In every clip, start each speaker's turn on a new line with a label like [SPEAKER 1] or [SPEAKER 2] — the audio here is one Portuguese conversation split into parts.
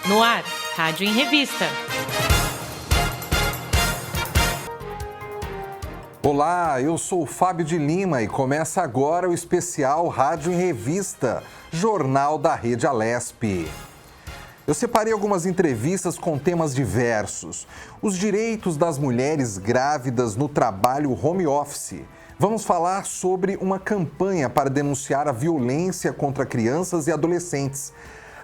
[SPEAKER 1] No ar, Rádio em Revista.
[SPEAKER 2] Olá, eu sou o Fábio de Lima e começa agora o especial Rádio em Revista, jornal da Rede Alesp. Eu separei algumas entrevistas com temas diversos. Os direitos das mulheres grávidas no trabalho home office. Vamos falar sobre uma campanha para denunciar a violência contra crianças e adolescentes.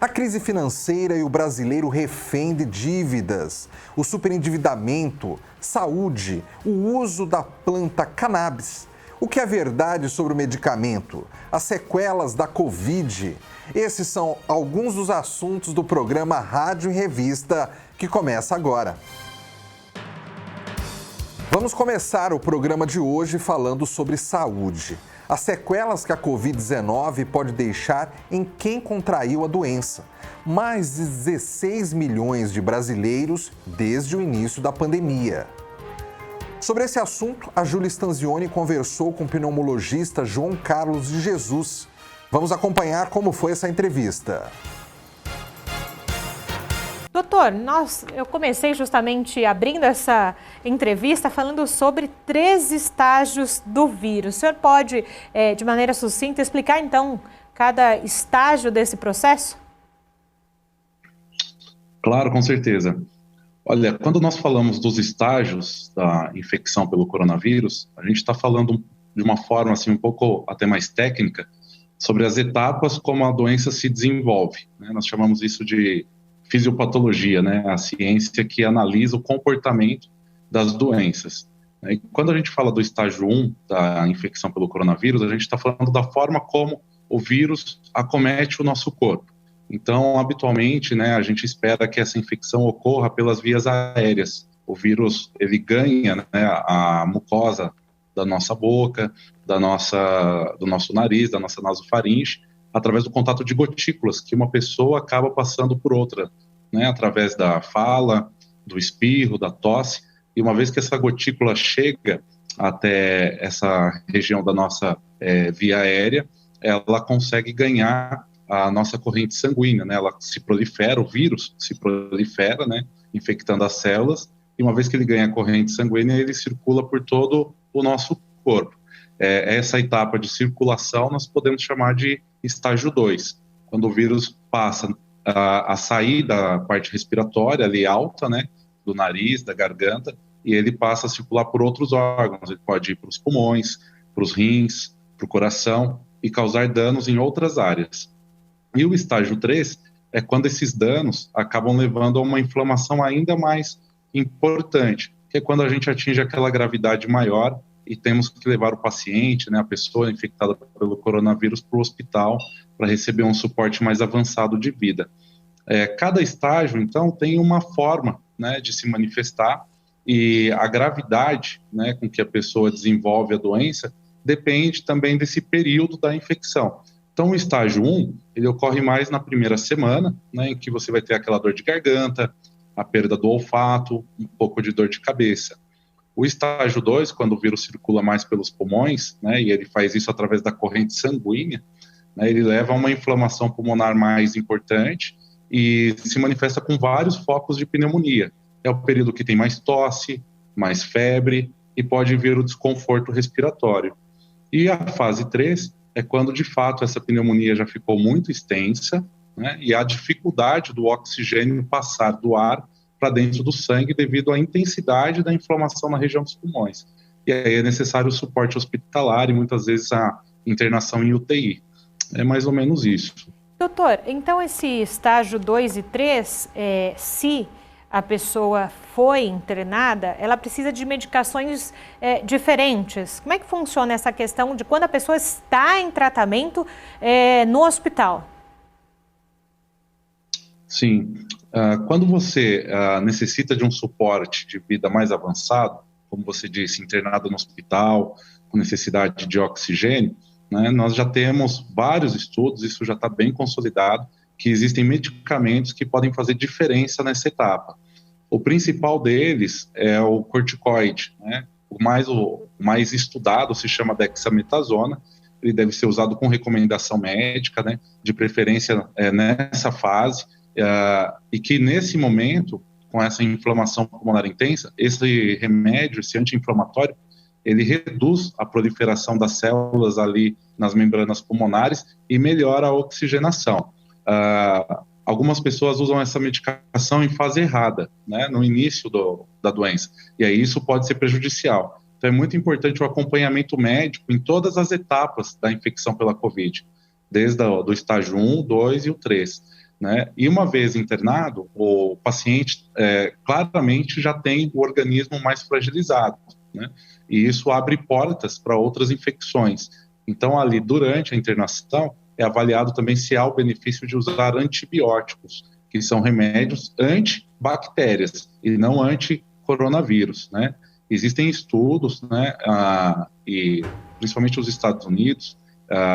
[SPEAKER 2] A crise financeira e o brasileiro refém de dívidas, o superendividamento, saúde, o uso da planta cannabis. O que é verdade sobre o medicamento? As sequelas da Covid? Esses são alguns dos assuntos do programa Rádio em Revista, que começa agora. Vamos começar o programa de hoje falando sobre saúde. As sequelas que a Covid-19 pode deixar em quem contraiu a doença. Mais de 16 milhões de brasileiros desde o início da pandemia. Sobre esse assunto, a Júlia Stanzioni conversou com o pneumologista João Carlos de Jesus. Vamos acompanhar como foi essa entrevista.
[SPEAKER 1] Doutor, eu comecei justamente abrindo essa entrevista falando sobre 3 estágios do vírus. O senhor pode, de maneira sucinta, explicar então cada estágio desse processo?
[SPEAKER 3] Claro, com certeza. Olha, quando nós falamos dos estágios da infecção pelo coronavírus, a gente está falando de uma forma assim, um pouco até mais técnica sobre as etapas como a doença se desenvolve, né? Nós chamamos isso de fisiopatologia, né? A ciência que analisa o comportamento das doenças. E quando a gente fala do estágio 1 da infecção pelo coronavírus, a gente está falando da forma como o vírus acomete o nosso corpo. Então, habitualmente, né, a gente espera que essa infecção ocorra pelas vias aéreas. O vírus, ele ganha, né, a mucosa da nossa boca, do nosso nariz, da nossa nasofaringe, através do contato de gotículas que uma pessoa acaba passando por outra, né, através da fala, do espirro, da tosse. E uma vez que essa gotícula chega até essa região da nossa via aérea, ela consegue ganhar a nossa corrente sanguínea, né? Ela se prolifera, o vírus se prolifera, né, infectando as células, e uma vez que ele ganha a corrente sanguínea, ele circula por todo o nosso corpo. Essa etapa de circulação nós podemos chamar de estágio 2, quando o vírus passa a sair da parte respiratória ali alta, né, do nariz, da garganta, e ele passa a circular por outros órgãos. Ele pode ir para os pulmões, para os rins, para o coração e causar danos em outras áreas. E o estágio 3 é quando esses danos acabam levando a uma inflamação ainda mais importante, que é quando a gente atinge aquela gravidade maior e temos que levar o paciente, né, a pessoa infectada pelo coronavírus, para o hospital para receber um suporte mais avançado de vida. Cada estágio, então, tem uma forma, né, de se manifestar, e a gravidade, né, com que a pessoa desenvolve a doença depende também desse período da infecção. Então, o estágio 1, ele ocorre mais na primeira semana, né, em que você vai ter aquela dor de garganta, a perda do olfato, um pouco de dor de cabeça. O estágio 2, quando o vírus circula mais pelos pulmões, né, e ele faz isso através da corrente sanguínea, né, ele leva a uma inflamação pulmonar mais importante e se manifesta com vários focos de pneumonia. É o período que tem mais tosse, mais febre e pode vir o desconforto respiratório. E a fase 3 é quando, de fato, essa pneumonia já ficou muito extensa, né, e a dificuldade do oxigênio passar do ar para dentro do sangue devido à intensidade da inflamação na região dos pulmões. E aí é necessário o suporte hospitalar e muitas vezes a internação em UTI. É mais ou menos isso.
[SPEAKER 1] Doutor, então esse estágio 2 e 3, se a pessoa foi internada, ela precisa de medicações diferentes. Como é que funciona essa questão de quando a pessoa está em tratamento no hospital?
[SPEAKER 3] Sim. Quando você necessita de um suporte de vida mais avançado, como você disse, internado no hospital, com necessidade de oxigênio, né, nós já temos vários estudos, isso já está bem consolidado, que existem medicamentos que podem fazer diferença nessa etapa. O principal deles é o corticoide, né? O mais estudado se chama dexametasona. Ele deve ser usado com recomendação médica, né? De preferência nessa fase, e que nesse momento, com essa inflamação pulmonar intensa, esse remédio, esse anti-inflamatório, ele reduz a proliferação das células ali nas membranas pulmonares e melhora a oxigenação. Algumas pessoas usam essa medicação em fase errada, né, no início da doença, e aí isso pode ser prejudicial. Então é muito importante o acompanhamento médico em todas as etapas da infecção pela COVID, desde o estágio 1, 2 e o 3. Né? E uma vez internado, o paciente claramente já tem o organismo mais fragilizado, né? E isso abre portas para outras infecções. Então, ali, durante a internação, é avaliado também se há o benefício de usar antibióticos, que são remédios antibactérias e não anticoronavírus, né? Existem estudos, né, e principalmente os Estados Unidos,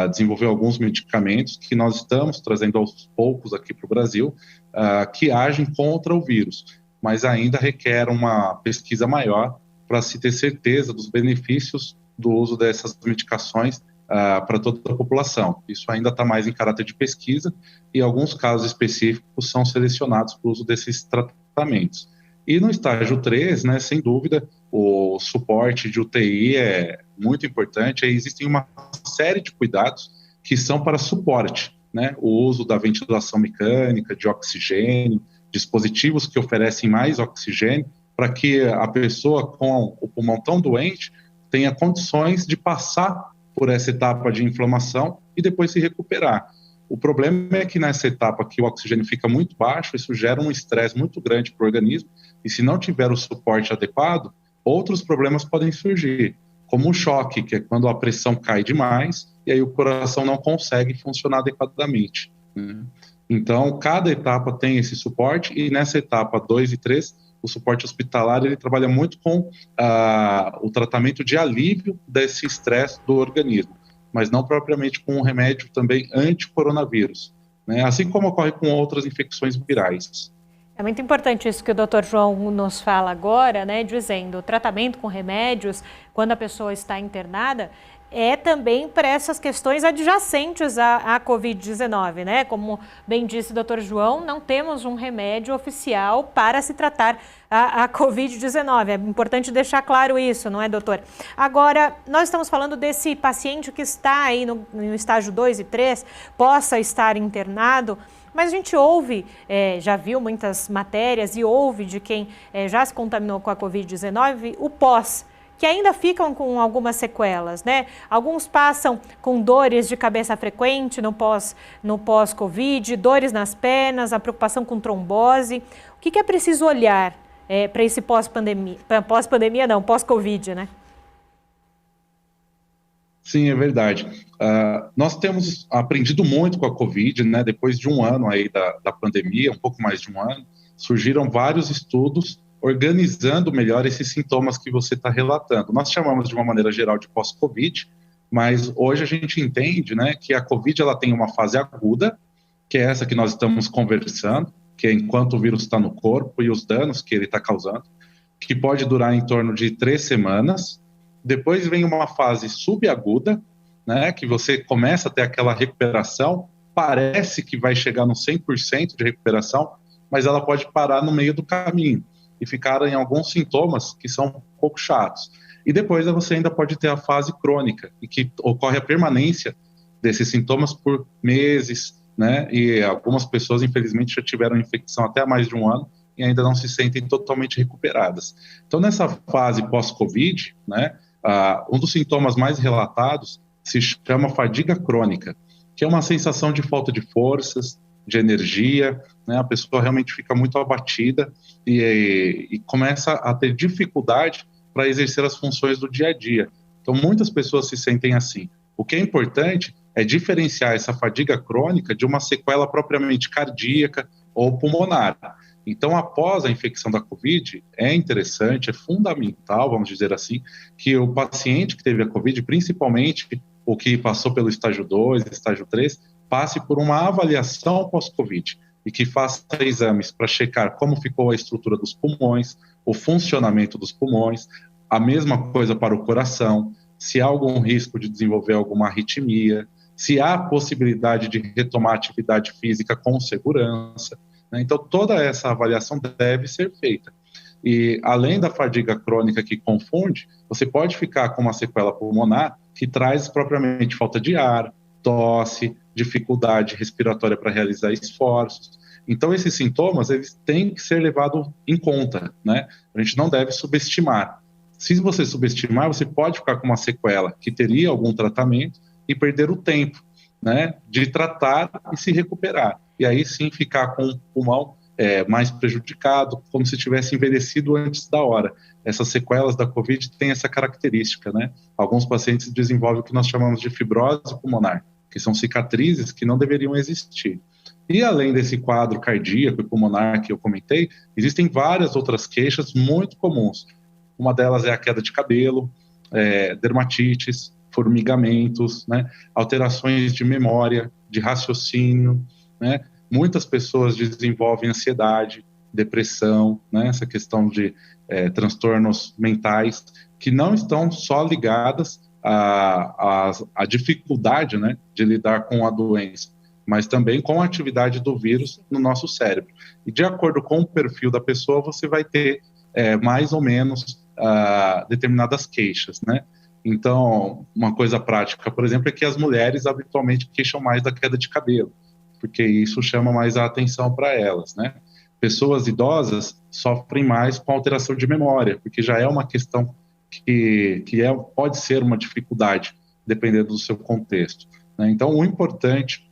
[SPEAKER 3] desenvolveu alguns medicamentos que nós estamos trazendo aos poucos aqui para o Brasil, que agem contra o vírus, mas ainda requer uma pesquisa maior para se ter certeza dos benefícios do uso dessas medicações para toda a população. Isso ainda está mais em caráter de pesquisa e alguns casos específicos são selecionados para o uso desses tratamentos. E no estágio 3, né, sem dúvida, o suporte de UTI é muito importante. Aí existem uma série de cuidados que são para suporte, né? O uso da ventilação mecânica, de oxigênio, dispositivos que oferecem mais oxigênio, para que a pessoa com o pulmão tão doente tenha condições de passar por essa etapa de inflamação e depois se recuperar. O problema é que nessa etapa que o oxigênio fica muito baixo, isso gera um estresse muito grande para o organismo, e se não tiver o suporte adequado, outros problemas podem surgir, como o choque, que é quando a pressão cai demais, e aí o coração não consegue funcionar adequadamente, né? Então, cada etapa tem esse suporte, e nessa etapa 2 e 3, o suporte hospitalar, ele trabalha muito com o tratamento de alívio desse estresse do organismo, mas não propriamente com um remédio também anti-coronavírus, né? Assim como ocorre com outras infecções virais.
[SPEAKER 1] É muito importante isso que o Dr. João nos fala agora, né, dizendo o tratamento com remédios, quando a pessoa está internada, é também para essas questões adjacentes à Covid-19, né? Como bem disse o Dr. João, não temos um remédio oficial para se tratar a Covid-19. É importante deixar claro isso, não é, doutor? Agora, nós estamos falando desse paciente que está aí no estágio 2 e 3, possa estar internado, mas a gente ouve, já viu muitas matérias e ouve de quem já se contaminou com a Covid-19, o pós, que ainda ficam com algumas sequelas, né? Alguns passam com dores de cabeça frequente no pós-Covid, dores nas pernas, a preocupação com trombose. O que é preciso olhar para esse pós-pandemia, não, pós-Covid, né?
[SPEAKER 3] Sim, é verdade. Nós temos aprendido muito com a Covid, né? Depois de um ano aí da pandemia, um pouco mais de um ano, surgiram vários estudos organizando melhor esses sintomas que você está relatando. Nós chamamos de uma maneira geral de pós-Covid, mas hoje a gente entende, né, que a Covid ela tem uma fase aguda, que é essa que nós estamos conversando, que é enquanto o vírus está no corpo e os danos que ele está causando, que pode durar em torno de 3 semanas. Depois vem uma fase subaguda, né, que você começa a ter aquela recuperação, parece que vai chegar no 100% de recuperação, mas ela pode parar no meio do caminho e ficar em alguns sintomas que são um pouco chatos. E depois você ainda pode ter a fase crônica, em que ocorre a permanência desses sintomas por meses, né? E algumas pessoas, infelizmente, já tiveram infecção até há mais de um ano e ainda não se sentem totalmente recuperadas. Então, nessa fase pós-Covid, né, um dos sintomas mais relatados se chama fadiga crônica, que é uma sensação de falta de forças, de energia, né? A pessoa realmente fica muito abatida e começa a ter dificuldade para exercer as funções do dia a dia. Então, muitas pessoas se sentem assim. O que é importante é diferenciar essa fadiga crônica de uma sequela propriamente cardíaca ou pulmonar. Então, após a infecção da Covid, é interessante, é fundamental, vamos dizer assim, que o paciente que teve a Covid, principalmente o que passou pelo estágio 2, estágio 3, passe por uma avaliação pós-Covid e que faça exames para checar como ficou a estrutura dos pulmões, o funcionamento dos pulmões, a mesma coisa para o coração, se há algum risco de desenvolver alguma arritmia, se há possibilidade de retomar a atividade física com segurança. né? Então, toda essa avaliação deve ser feita. E, além da fadiga crônica que confunde, você pode ficar com uma sequela pulmonar que traz propriamente falta de ar, tosse, dificuldade respiratória para realizar esforços. Então, esses sintomas, eles têm que ser levados em conta, né? A gente não deve subestimar. Se você subestimar, você pode ficar com uma sequela que teria algum tratamento e perder o tempo, né, de tratar e se recuperar. E aí sim ficar com o pulmão mais prejudicado, como se tivesse envelhecido antes da hora. Essas sequelas da Covid têm essa característica, né? Alguns pacientes desenvolvem o que nós chamamos de fibrose pulmonar, que são cicatrizes que não deveriam existir. E além desse quadro cardíaco e pulmonar que eu comentei, existem várias outras queixas muito comuns. Uma delas é a queda de cabelo, dermatites, formigamentos, né? Alterações de memória, de raciocínio, né? Muitas pessoas desenvolvem ansiedade, depressão, né? Essa questão de transtornos mentais que não estão só ligadas à dificuldade, né, de lidar com a doença, mas também com a atividade do vírus no nosso cérebro. E de acordo com o perfil da pessoa, você vai ter mais ou menos determinadas queixas, né? Então, uma coisa prática, por exemplo, é que as mulheres habitualmente queixam mais da queda de cabelo, porque isso chama mais a atenção para elas, né? Pessoas idosas sofrem mais com alteração de memória, porque já é uma questão que pode ser uma dificuldade, dependendo do seu contexto, né? Então, o importante,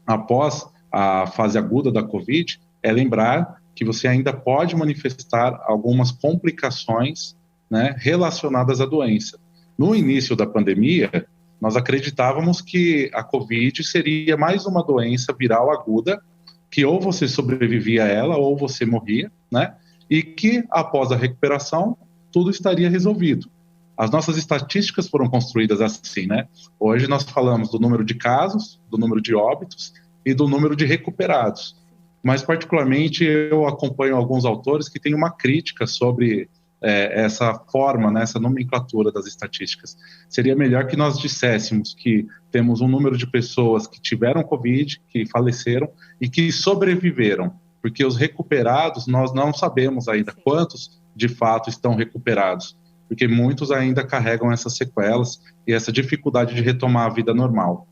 [SPEAKER 3] após a fase aguda da Covid, é lembrar que você ainda pode manifestar algumas complicações, né, relacionadas à doença. No início da pandemia, nós acreditávamos que a Covid seria mais uma doença viral aguda, que ou você sobrevivia a ela ou você morria, né? E que após a recuperação, tudo estaria resolvido. As nossas estatísticas foram construídas assim, né? Hoje nós falamos do número de casos, do número de óbitos e do número de recuperados. Mas, particularmente, eu acompanho alguns autores que têm uma crítica sobre essa forma, né, essa nomenclatura das estatísticas. Seria melhor que nós disséssemos que temos um número de pessoas que tiveram Covid, que faleceram e que sobreviveram, porque os recuperados, nós não sabemos ainda quantos, de fato, estão recuperados, porque muitos ainda carregam essas sequelas e essa dificuldade de retomar a vida normal.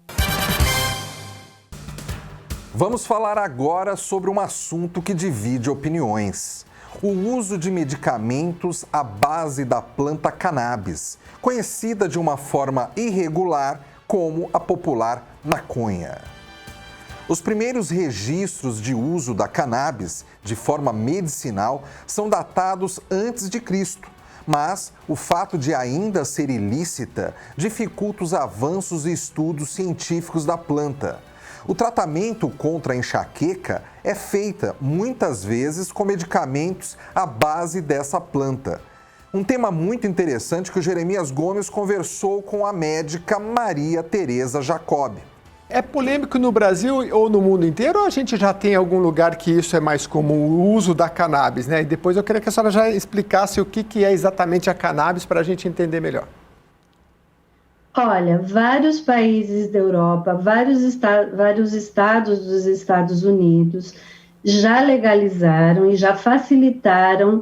[SPEAKER 2] Vamos falar agora sobre um assunto que divide opiniões. O uso de medicamentos à base da planta cannabis, conhecida de uma forma irregular como a popular maconha. Os primeiros registros de uso da cannabis de forma medicinal são datados antes de Cristo, mas o fato de ainda ser ilícita dificulta os avanços e estudos científicos da planta. O tratamento contra a enxaqueca é feito muitas vezes com medicamentos à base dessa planta. Um tema muito interessante que o Jeremias Gomes conversou com a médica Maria Tereza Jacob.
[SPEAKER 4] É polêmico no Brasil ou no mundo inteiro, ou a gente já tem algum lugar que isso é mais comum, o uso da cannabis, né? E depois eu queria que a senhora já explicasse o que é exatamente a cannabis para a gente entender melhor.
[SPEAKER 5] Olha, vários países da Europa, vários estados dos Estados Unidos já legalizaram e já facilitaram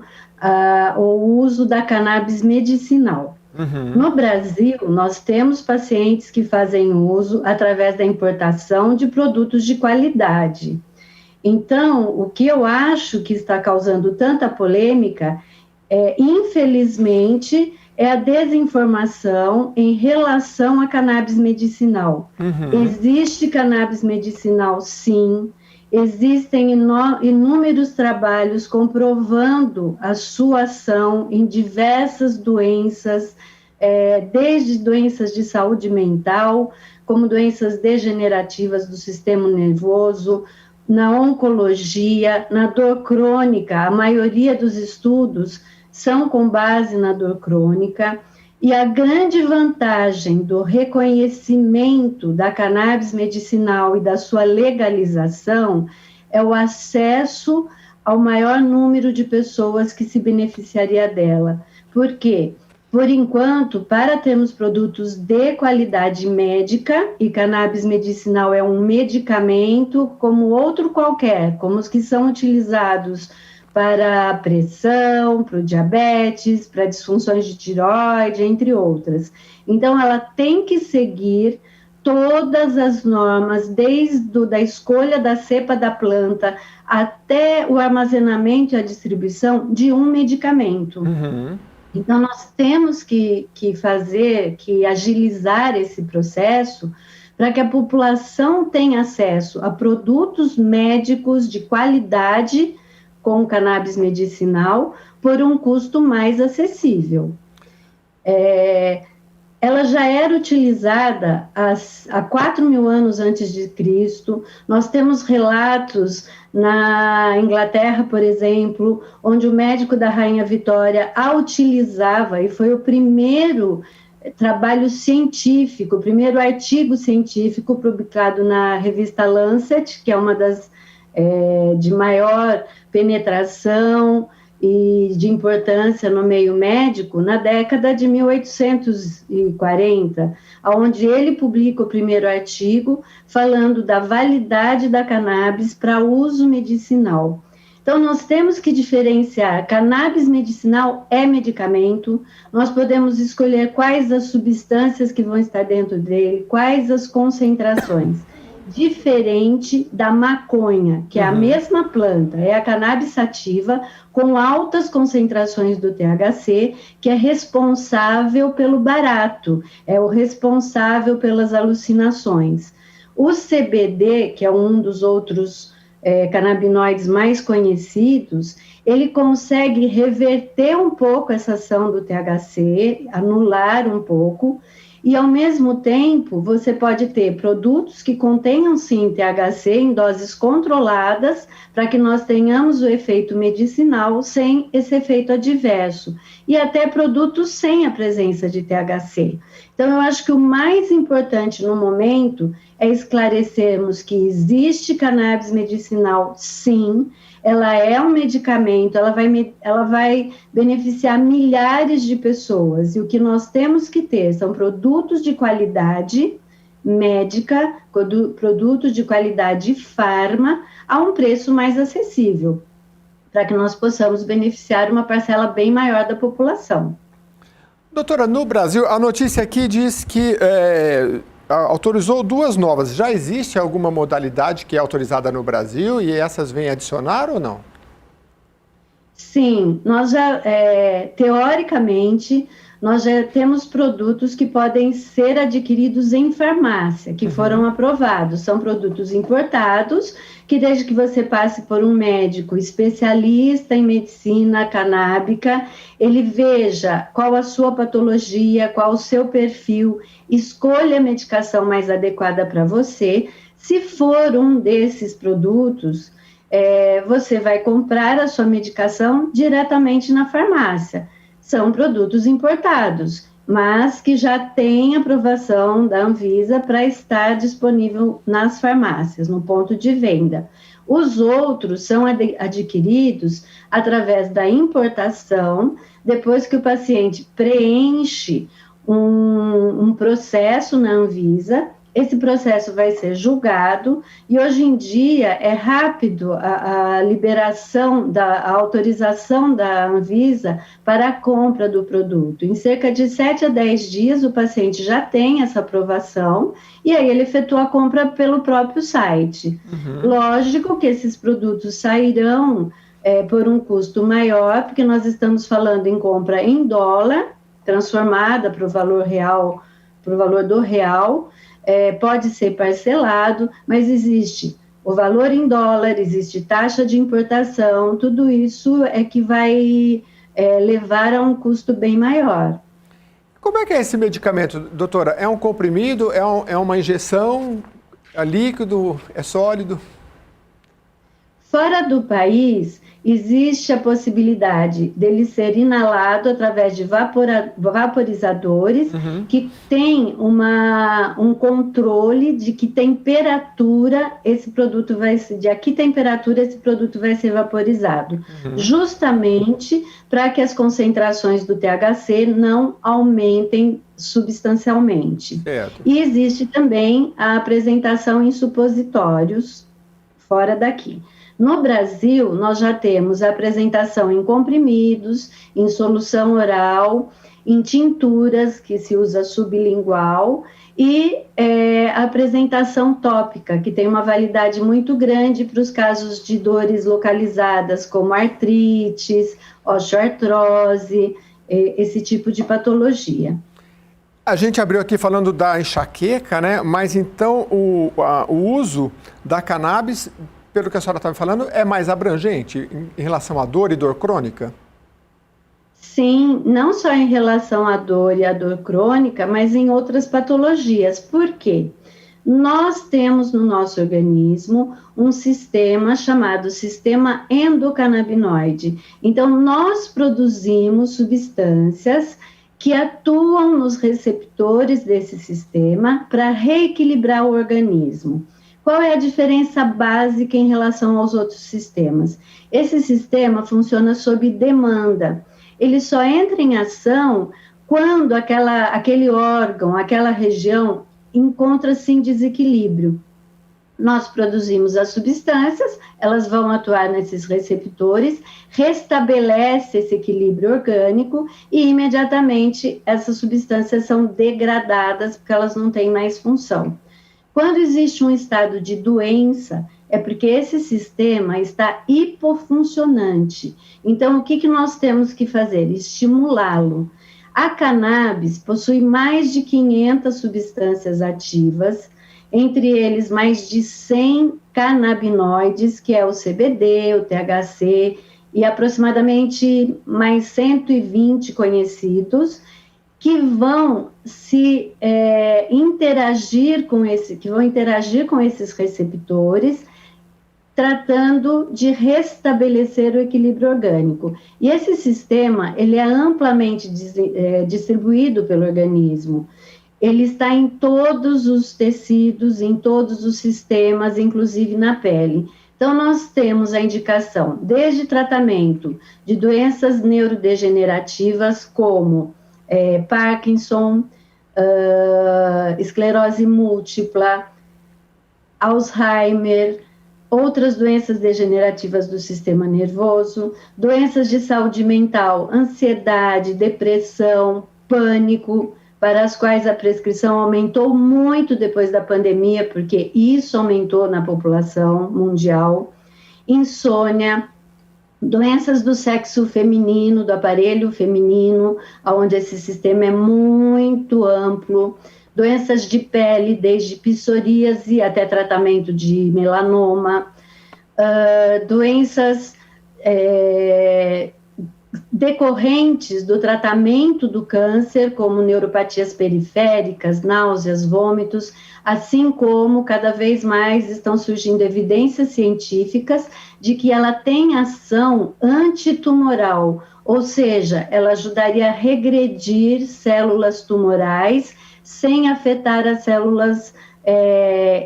[SPEAKER 5] o uso da cannabis medicinal. Uhum. No Brasil, nós temos pacientes que fazem uso através da importação de produtos de qualidade. Então, o que eu acho que está causando tanta polêmica infelizmente, é a desinformação em relação à cannabis medicinal. Uhum. Existe cannabis medicinal, sim. Existem inúmeros trabalhos comprovando a sua ação em diversas doenças, desde doenças de saúde mental, como doenças degenerativas do sistema nervoso, na oncologia, na dor crônica. A maioria dos estudos são com base na dor crônica, e a grande vantagem do reconhecimento da cannabis medicinal e da sua legalização é o acesso ao maior número de pessoas que se beneficiaria dela. Por quê? Por enquanto, para termos produtos de qualidade médica, e cannabis medicinal é um medicamento como outro qualquer, como os que são utilizados para a pressão, para o diabetes, para disfunções de tireoide, entre outras. Então, ela tem que seguir todas as normas, desde a escolha da cepa da planta até o armazenamento e a distribuição de um medicamento.
[SPEAKER 4] Uhum.
[SPEAKER 5] Então, nós temos que agilizar esse processo para que a população tenha acesso a produtos médicos de qualidade com cannabis medicinal por um custo mais acessível. Ela já era utilizada há 4.000 anos antes de Cristo. Nós temos relatos na Inglaterra, por exemplo, onde o médico da Rainha Vitória a utilizava, e foi o primeiro trabalho científico, o primeiro artigo científico publicado na revista Lancet, que é uma das de maior penetração e de importância no meio médico, na década de 1840, onde ele publica o primeiro artigo falando da validade da cannabis para uso medicinal. Então, nós temos que diferenciar. Cannabis medicinal é medicamento, nós podemos escolher quais as substâncias que vão estar dentro dele, quais as concentrações. Diferente da maconha, que é a mesma planta, é a cannabis sativa, com altas concentrações do THC, que é responsável pelo barato, é o responsável pelas alucinações. O CBD, que é um dos outros canabinoides mais conhecidos, ele consegue reverter um pouco essa ação do THC, anular um pouco, e, ao mesmo tempo, você pode ter produtos que contenham, sim, THC em doses controladas, para que nós tenhamos o efeito medicinal sem esse efeito adverso. E até produtos sem a presença de THC. Então, eu acho que o mais importante no momento é esclarecermos que existe cannabis medicinal, sim, ela é um medicamento, ela vai beneficiar milhares de pessoas, e o que nós temos que ter são produtos de qualidade médica, produtos de qualidade farma, a um preço mais acessível, para que nós possamos beneficiar uma parcela bem maior da população.
[SPEAKER 4] Doutora, no Brasil, a notícia aqui diz que autorizou 2 novas. Já existe alguma modalidade que é autorizada no Brasil e essas vêm adicionar ou não?
[SPEAKER 5] Sim, nós já, teoricamente, nós já temos produtos que podem ser adquiridos em farmácia, que foram aprovados. São produtos importados, que desde que você passe por um médico especialista em medicina canábica, ele veja qual a sua patologia, qual o seu perfil, escolha a medicação mais adequada para você. Se for um desses produtos, você vai comprar a sua medicação diretamente na farmácia. São produtos importados, mas que já têm aprovação da Anvisa para estar disponível nas farmácias, no ponto de venda. Os outros são adquiridos através da importação, depois que o paciente preenche um processo na Anvisa. Esse processo vai ser julgado e hoje em dia é rápido a liberação, a autorização da Anvisa para a compra do produto. Em cerca de 7 a 10 dias o paciente já tem essa aprovação e aí ele efetua a compra pelo próprio site. Lógico que esses produtos sairão por um custo maior, porque nós estamos falando em compra em dólar, transformada para o valor real, para o valor do real. Pode ser parcelado, mas existe o valor em dólar, existe taxa de importação, tudo isso é que vai levar a um custo bem maior.
[SPEAKER 4] Como é que é esse medicamento, doutora? É um comprimido, é uma injeção, é líquido, é sólido?
[SPEAKER 5] Fora do país, existe a possibilidade dele ser inalado através de vaporizadores que tem um controle de que temperatura esse produto vai ser, de a que temperatura esse produto vai ser vaporizado, justamente para que as concentrações do THC não aumentem substancialmente.
[SPEAKER 4] Certo.
[SPEAKER 5] E existe também a apresentação em supositórios fora daqui. No Brasil, nós já temos a apresentação em comprimidos, em solução oral, em tinturas, que se usa sublingual, e a apresentação tópica, que tem uma validade muito grande para os casos de dores localizadas, como artrites, osteoartrose, esse tipo de patologia.
[SPEAKER 4] A gente abriu aqui falando da enxaqueca, né? Mas então o uso da cannabis, pelo que a senhora estava falando, é mais abrangente em relação à dor e dor crônica?
[SPEAKER 5] Sim, não só em relação à dor e à dor crônica, mas em outras patologias. Por quê? Nós temos no nosso organismo um sistema chamado sistema endocannabinoide. Então, nós produzimos substâncias que atuam nos receptores desse sistema para reequilibrar o organismo. Qual é a diferença básica em relação aos outros sistemas? Esse sistema funciona sob demanda. Ele só entra em ação quando aquele órgão, aquela região, encontra-se em desequilíbrio. Nós produzimos as substâncias, elas vão atuar nesses receptores, restabelece esse equilíbrio orgânico e imediatamente essas substâncias são degradadas porque elas não têm mais função. Quando existe um estado de doença, é porque esse sistema está hipofuncionante. Então, o que nós temos que fazer? Estimulá-lo. A cannabis possui mais de 500 substâncias ativas, entre eles mais de 100 canabinoides, que é o CBD, o THC, e aproximadamente mais 120 conhecidos, que vão interagir com esses receptores, tratando de restabelecer o equilíbrio orgânico. E esse sistema, ele é amplamente distribuído pelo organismo. Ele está em todos os tecidos, em todos os sistemas, inclusive na pele. Então, nós temos a indicação desde tratamento de doenças neurodegenerativas, como Parkinson, esclerose múltipla, Alzheimer, outras doenças degenerativas do sistema nervoso, doenças de saúde mental, ansiedade, depressão, pânico, para as quais a prescrição aumentou muito depois da pandemia, porque isso aumentou na população mundial, insônia, doenças do sexo feminino, do aparelho feminino, onde esse sistema é muito amplo, doenças de pele, desde psoríase até tratamento de melanoma, doenças decorrentes do tratamento do câncer, como neuropatias periféricas, náuseas, vômitos, assim como cada vez mais estão surgindo evidências científicas de que ela tem ação antitumoral, ou seja, ela ajudaria a regredir células tumorais sem afetar as células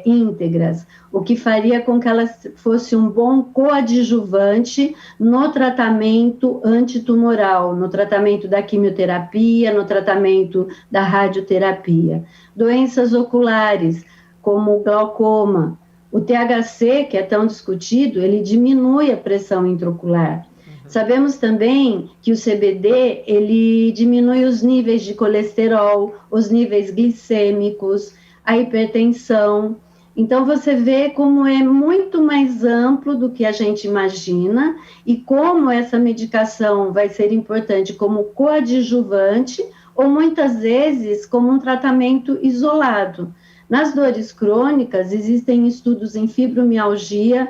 [SPEAKER 5] íntegras, o que faria com que ela fosse um bom coadjuvante no tratamento antitumoral, no tratamento da quimioterapia, no tratamento da radioterapia. Doenças oculares, como o glaucoma. O THC, que é tão discutido, ele diminui a pressão intraocular. Sabemos também que o CBD, ele diminui os níveis de colesterol, os níveis glicêmicos, a hipertensão. Então, você vê como é muito mais amplo do que a gente imagina e como essa medicação vai ser importante como coadjuvante ou, muitas vezes, como um tratamento isolado. Nas dores crônicas, existem estudos em fibromialgia,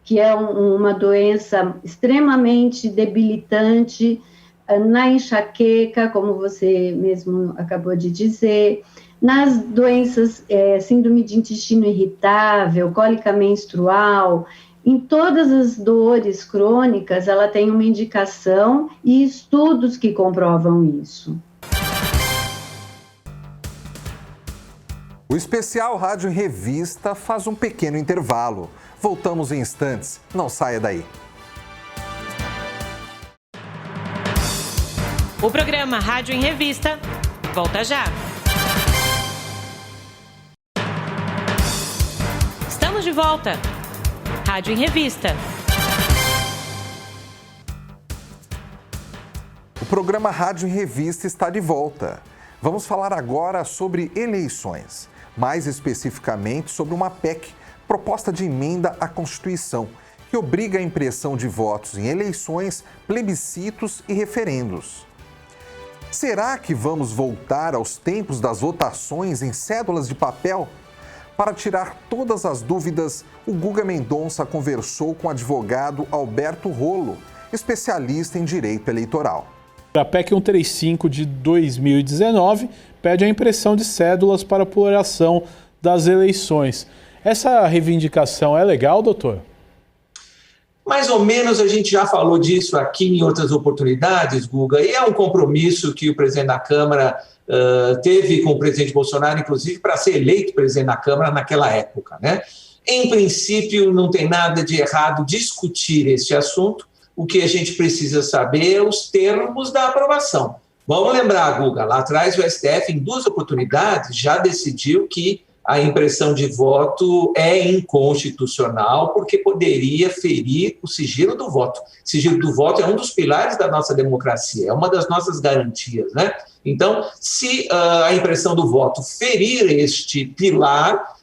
[SPEAKER 5] que é uma doença extremamente debilitante, na enxaqueca, como você mesmo acabou de dizer, nas doenças, síndrome de intestino irritável, cólica menstrual, Em todas as dores crônicas, ela tem uma indicação e estudos que comprovam isso.
[SPEAKER 2] O especial Rádio em Revista faz um pequeno intervalo. Voltamos em instantes. Não saia daí.
[SPEAKER 6] O programa Rádio em Revista volta já. Estamos de volta. Rádio em Revista.
[SPEAKER 2] O programa Rádio em Revista está de volta. Vamos falar agora sobre eleições, mais especificamente sobre uma PEC, proposta de emenda à Constituição, que obriga a impressão de votos em eleições, plebiscitos e referendos. Será que vamos voltar aos tempos das votações em cédulas de papel? Para tirar todas as dúvidas, o Guga Mendonça conversou com o advogado Alberto Rolo, especialista em direito eleitoral.
[SPEAKER 7] A PEC 135 de 2019 pede a impressão de cédulas para apuração das eleições. Essa reivindicação é legal, doutor?
[SPEAKER 8] Mais ou menos, a gente já falou disso aqui em outras oportunidades, Guga, e é um compromisso que o presidente da Câmara teve com o presidente Bolsonaro, inclusive, para ser eleito presidente da Câmara naquela época, né? Em princípio, não tem nada de errado discutir este assunto. O que a gente precisa saber é os termos da aprovação. Vamos lembrar, Guga, lá atrás o STF, em 2 oportunidades, já decidiu que a impressão de voto é inconstitucional porque poderia ferir o sigilo do voto. O sigilo do voto é um dos pilares da nossa democracia, é uma das nossas garantias, né? Então, se a impressão do voto ferir este pilar,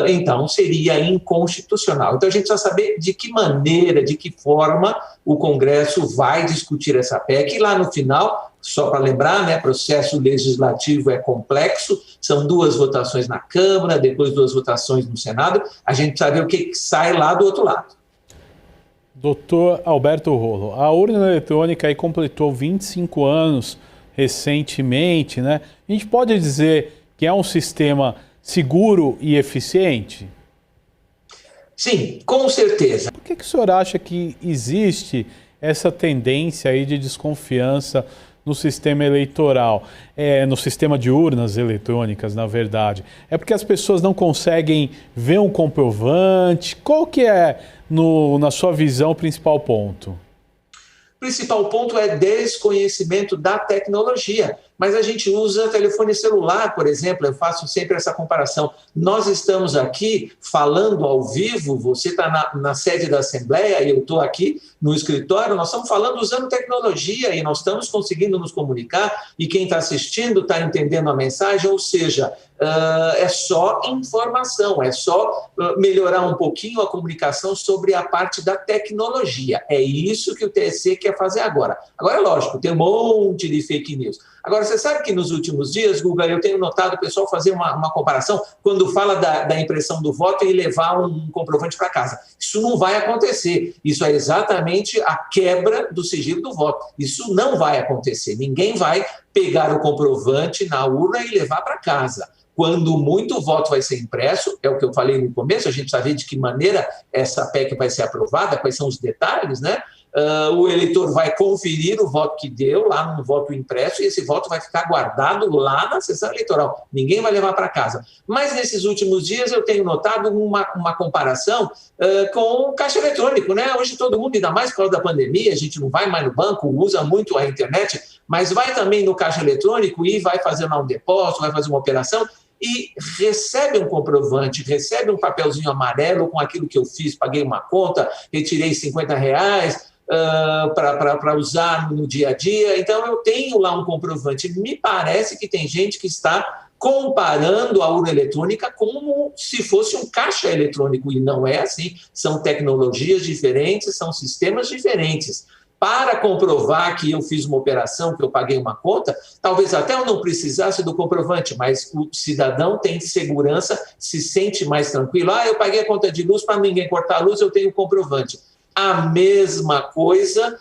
[SPEAKER 8] então seria inconstitucional. Então a gente precisa saber de que maneira, de que forma o Congresso vai discutir essa PEC. E lá no final, só para lembrar, né, processo legislativo é complexo, são 2 votações na Câmara, depois 2 votações no Senado, a gente precisa ver o que sai lá do outro lado.
[SPEAKER 7] Doutor Alberto Rolo, a urna eletrônica aí completou 25 anos recentemente, né? A gente pode dizer que é um sistema seguro e eficiente?
[SPEAKER 8] Sim, com certeza.
[SPEAKER 7] Por que o senhor acha que existe essa tendência aí de desconfiança no sistema eleitoral, no sistema de urnas eletrônicas, na verdade? É porque as pessoas não conseguem ver um comprovante? Qual que é, na sua visão, o principal ponto?
[SPEAKER 8] O principal ponto é desconhecimento da tecnologia. Mas a gente usa telefone celular, por exemplo, eu faço sempre essa comparação. Nós estamos aqui falando ao vivo, você está na sede da Assembleia e eu estou aqui no escritório, nós estamos falando usando tecnologia e nós estamos conseguindo nos comunicar e quem está assistindo está entendendo a mensagem, ou seja, é só informação, é só melhorar um pouquinho a comunicação sobre a parte da tecnologia. É isso que o TSE quer fazer agora. Agora, é lógico, tem um monte de fake news. Agora, você sabe que nos últimos dias, Guga, eu tenho notado o pessoal fazer uma comparação quando fala da impressão do voto e levar um comprovante para casa. Isso não vai acontecer. Isso é exatamente a quebra do sigilo do voto. Isso não vai acontecer. Ninguém vai pegar o comprovante na urna e levar para casa. Quando muito voto vai ser impresso, é o que eu falei no começo, a gente precisa ver de que maneira essa PEC vai ser aprovada, quais são os detalhes, né? O eleitor vai conferir o voto que deu lá no voto impresso e esse voto vai ficar guardado lá na sessão eleitoral. Ninguém vai levar para casa. Mas nesses últimos dias eu tenho notado uma comparação com o caixa eletrônico, né? Hoje todo mundo, ainda mais por causa da pandemia, a gente não vai mais no banco, usa muito a internet, mas vai também no caixa eletrônico e vai fazer lá um depósito, vai fazer uma operação e recebe um comprovante, recebe um papelzinho amarelo com aquilo que eu fiz, paguei uma conta, retirei R$50, para usar no dia a dia, então eu tenho lá um comprovante. Me parece que tem gente que está comparando a urna eletrônica como se fosse um caixa eletrônico, e não é assim, são tecnologias diferentes, são sistemas diferentes. Para comprovar que eu fiz uma operação, que eu paguei uma conta, talvez até eu não precisasse do comprovante, mas o cidadão tem segurança, se sente mais tranquilo. Eu paguei a conta de luz, para ninguém cortar a luz, eu tenho o comprovante. A mesma coisa,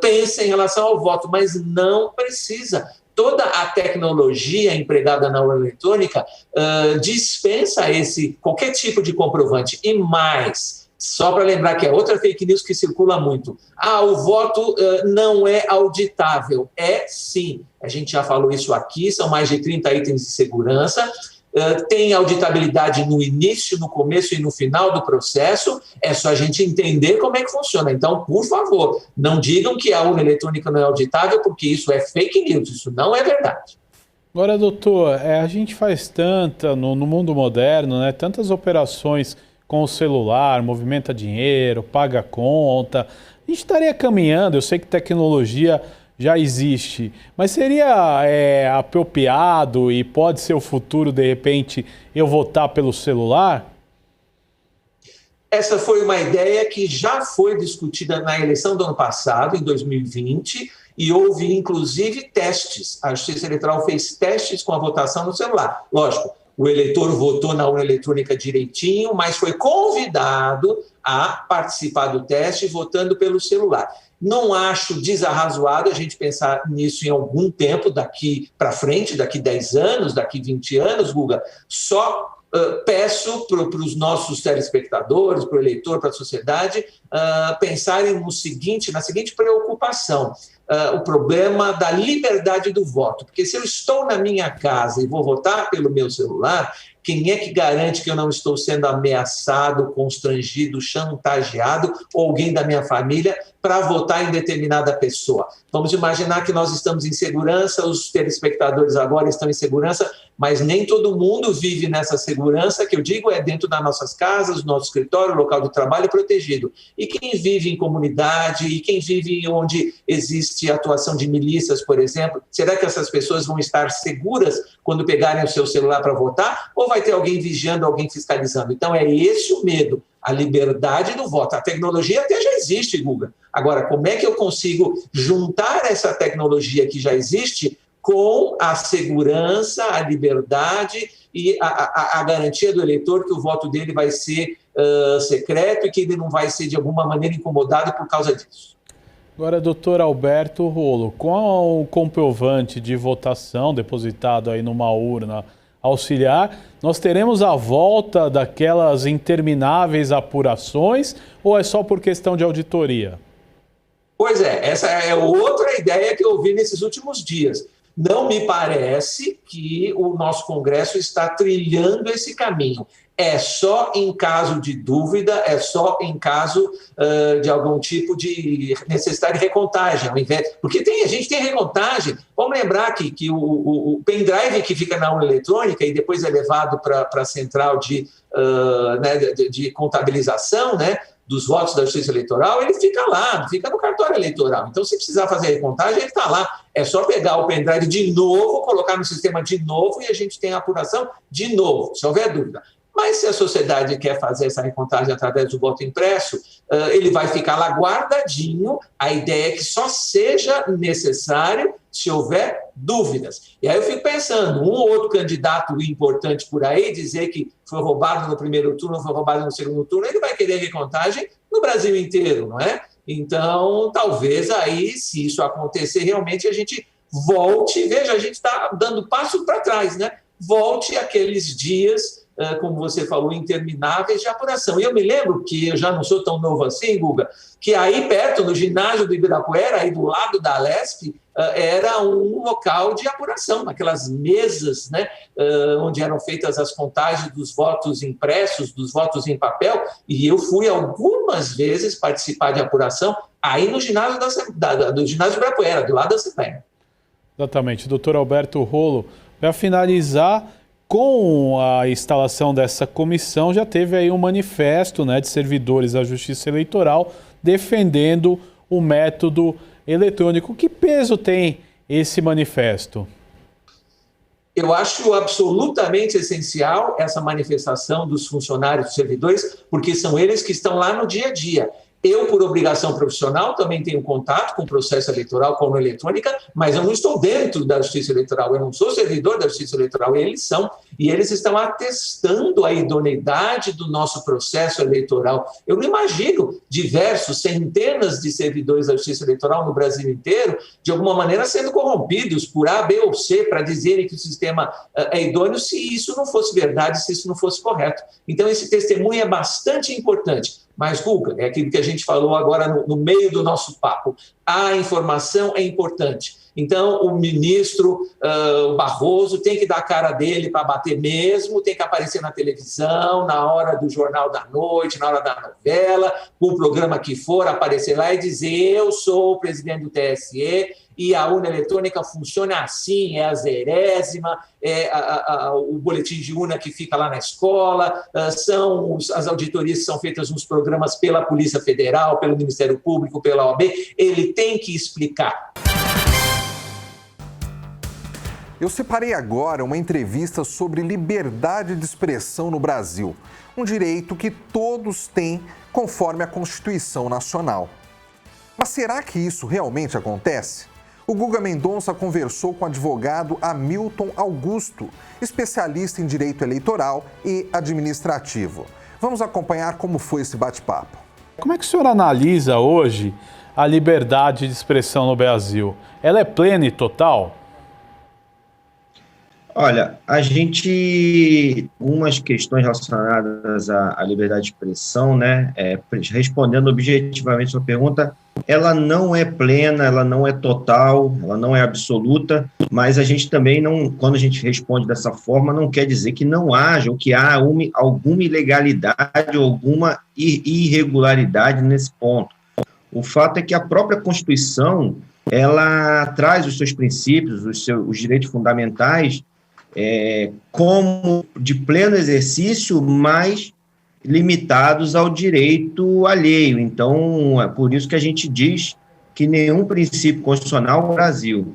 [SPEAKER 8] pensa em relação ao voto, mas não precisa. Toda a tecnologia empregada na urna eletrônica dispensa qualquer tipo de comprovante. E mais, Só para lembrar que é outra fake news que circula muito. O voto não é auditável. É sim. A gente já falou isso aqui, são mais de 30 itens de segurança. Tem auditabilidade no início, no começo e no final do processo. É só a gente entender como é que funciona. Então, por favor, não digam que a urna eletrônica não é auditável, porque isso é fake news. Isso não é verdade.
[SPEAKER 7] Agora, doutor, a gente faz no mundo moderno, né, tantas operações com o celular, movimenta dinheiro, paga conta. A gente estaria caminhando, eu sei que tecnologia já existe, mas seria apropriado e pode ser o futuro, de repente, eu votar pelo celular?
[SPEAKER 8] Essa foi uma ideia que já foi discutida na eleição do ano passado, em 2020, e houve, inclusive, testes. A Justiça Eleitoral fez testes com a votação no celular. Lógico, o eleitor votou na urna eletrônica direitinho, mas foi convidado a participar do teste votando pelo celular. Não acho desarrazoado a gente pensar nisso em algum tempo, daqui para frente, daqui 10 anos, daqui 20 anos, Guga. Só peço para os nossos telespectadores, para o eleitor, para a sociedade, pensarem na seguinte preocupação. O problema da liberdade do voto. Porque se eu estou na minha casa e vou votar pelo meu celular, quem é que garante que eu não estou sendo ameaçado, constrangido, chantageado ou alguém da minha família para votar em determinada pessoa? Vamos imaginar que nós estamos em segurança, os telespectadores agora estão em segurança, mas nem todo mundo vive nessa segurança, que eu digo é dentro das nossas casas, nosso escritório, local de trabalho protegido. E quem vive em comunidade, e quem vive onde existe atuação de milícias, por exemplo, será que essas pessoas vão estar seguras quando pegarem o seu celular para votar? Ou vai ter alguém vigiando, alguém fiscalizando? Então é esse o medo, a liberdade do voto. A tecnologia até já existe, Guga. Agora, como é que eu consigo juntar essa tecnologia que já existe com a segurança, a liberdade e a garantia do eleitor que o voto dele vai ser secreto e que ele não vai ser de alguma maneira incomodado por causa disso?
[SPEAKER 7] Agora, doutor Alberto Rolo, com o comprovante de votação depositado aí numa urna auxiliar, nós teremos a volta daquelas intermináveis apurações ou é só por questão de auditoria?
[SPEAKER 8] Pois é, essa é outra ideia que eu ouvi nesses últimos dias. Não me parece que o nosso Congresso está trilhando esse caminho. É só em caso de dúvida, é só em caso de algum tipo de necessidade de recontagem. Porque a gente tem recontagem. Vamos lembrar que o pendrive que fica na urna eletrônica e depois é levado para a central de contabilização, né, dos votos da Justiça Eleitoral, ele fica lá, fica no cartório eleitoral. Então, se precisar fazer a recontagem, ele está lá. É só pegar o pendrive de novo, colocar no sistema de novo e a gente tem a apuração de novo, se houver dúvida. Mas se a sociedade quer fazer essa recontagem através do voto impresso, ele vai ficar lá guardadinho. A ideia é que só seja necessário se houver dúvidas. E aí eu fico pensando, um ou outro candidato importante por aí dizer que foi roubado no primeiro turno, foi roubado no segundo turno, ele vai querer recontagem no Brasil inteiro, não é? Então, talvez aí, se isso acontecer, realmente a gente volte, veja, a gente está dando passo para trás, né? Volte àqueles dias, como você falou, intermináveis de apuração. E eu me lembro que, eu já não sou tão novo assim, Guga, que aí perto, no ginásio do Ibirapuera, aí do lado da Lesp, era um local de apuração, naquelas mesas, né, onde eram feitas as contagens dos votos impressos, dos votos em papel, e eu fui algumas vezes participar de apuração aí no ginásio do ginásio do Ibirapuera, do lado da Assembleia.
[SPEAKER 7] Exatamente. Doutor Alberto Rolo, para finalizar, com a instalação dessa comissão, já teve aí um manifesto, né, de servidores da Justiça Eleitoral defendendo o método eletrônico. Que peso tem esse manifesto?
[SPEAKER 8] Eu acho absolutamente essencial essa manifestação dos funcionários, dos servidores, porque são eles que estão lá no dia a dia. Eu, por obrigação profissional, também tenho contato com o processo eleitoral, com a urna eletrônica, mas eu não estou dentro da Justiça Eleitoral, eu não sou servidor da Justiça Eleitoral, eles são, e eles estão atestando a idoneidade do nosso processo eleitoral. Eu não imagino diversos, centenas de servidores da Justiça Eleitoral no Brasil inteiro, de alguma maneira sendo corrompidos por A, B ou C, para dizerem que o sistema é idôneo, se isso não fosse verdade, se isso não fosse correto. Então, esse testemunho é bastante importante. Mas, Guga, é aquilo que a gente falou agora no meio do nosso papo. A informação é importante. Então, o ministro Barroso tem que dar a cara dele para bater mesmo, tem que aparecer na televisão, na hora do Jornal da Noite, na hora da novela, com o programa que for, aparecer lá e dizer: eu sou o presidente do TSE e a urna eletrônica funciona assim, é a 0ª, o boletim de urna que fica lá na escola, são as auditorias que são feitas nos programas pela Polícia Federal, pelo Ministério Público, pela OAB. Ele tem que explicar.
[SPEAKER 2] Eu separei agora uma entrevista sobre liberdade de expressão no Brasil, um direito que todos têm conforme a Constituição Nacional. Mas será que isso realmente acontece? O Guga Mendonça conversou com o advogado Hamilton Augusto, especialista em direito eleitoral e administrativo. Vamos acompanhar como foi esse bate-papo.
[SPEAKER 7] Como é que o senhor analisa hoje a liberdade de expressão no Brasil? Ela é plena e total?
[SPEAKER 9] Olha, a gente, algumas questões relacionadas à liberdade de expressão, né, respondendo objetivamente a sua pergunta, ela não é plena, ela não é total, ela não é absoluta, mas a gente também não, quando a gente responde dessa forma, não quer dizer que não haja ou que há alguma ilegalidade ou alguma irregularidade nesse ponto. O fato é que a própria Constituição, ela traz os seus princípios, os direitos fundamentais, como de pleno exercício, mas limitados ao direito alheio. Então, é por isso que a gente diz que nenhum princípio constitucional no Brasil.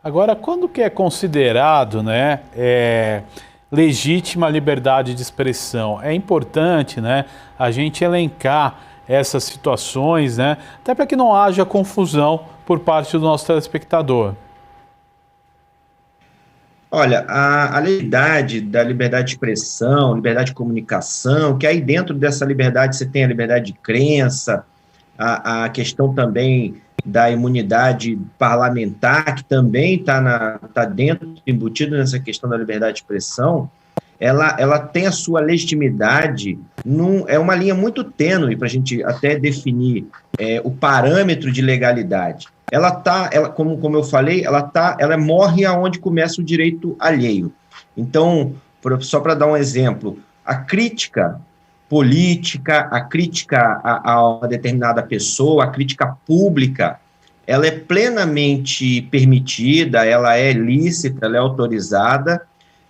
[SPEAKER 7] Agora, quando que é considerado, né, legítima a liberdade de expressão? É importante, né, a gente elencar essas situações, né, até para que não haja confusão por parte do nosso telespectador.
[SPEAKER 9] Olha, a legalidade da liberdade de expressão, liberdade de comunicação, que aí dentro dessa liberdade você tem a liberdade de crença, a questão também da imunidade parlamentar, que também está dentro, embutido nessa questão da liberdade de expressão, ela tem a sua legitimidade, é uma linha muito tênue para a gente até definir o parâmetro de legalidade. Como eu falei, ela morre aonde começa o direito alheio. Então, só para dar um exemplo, a crítica política, a crítica a uma determinada pessoa, a crítica pública, ela é plenamente permitida, ela é lícita, ela é autorizada,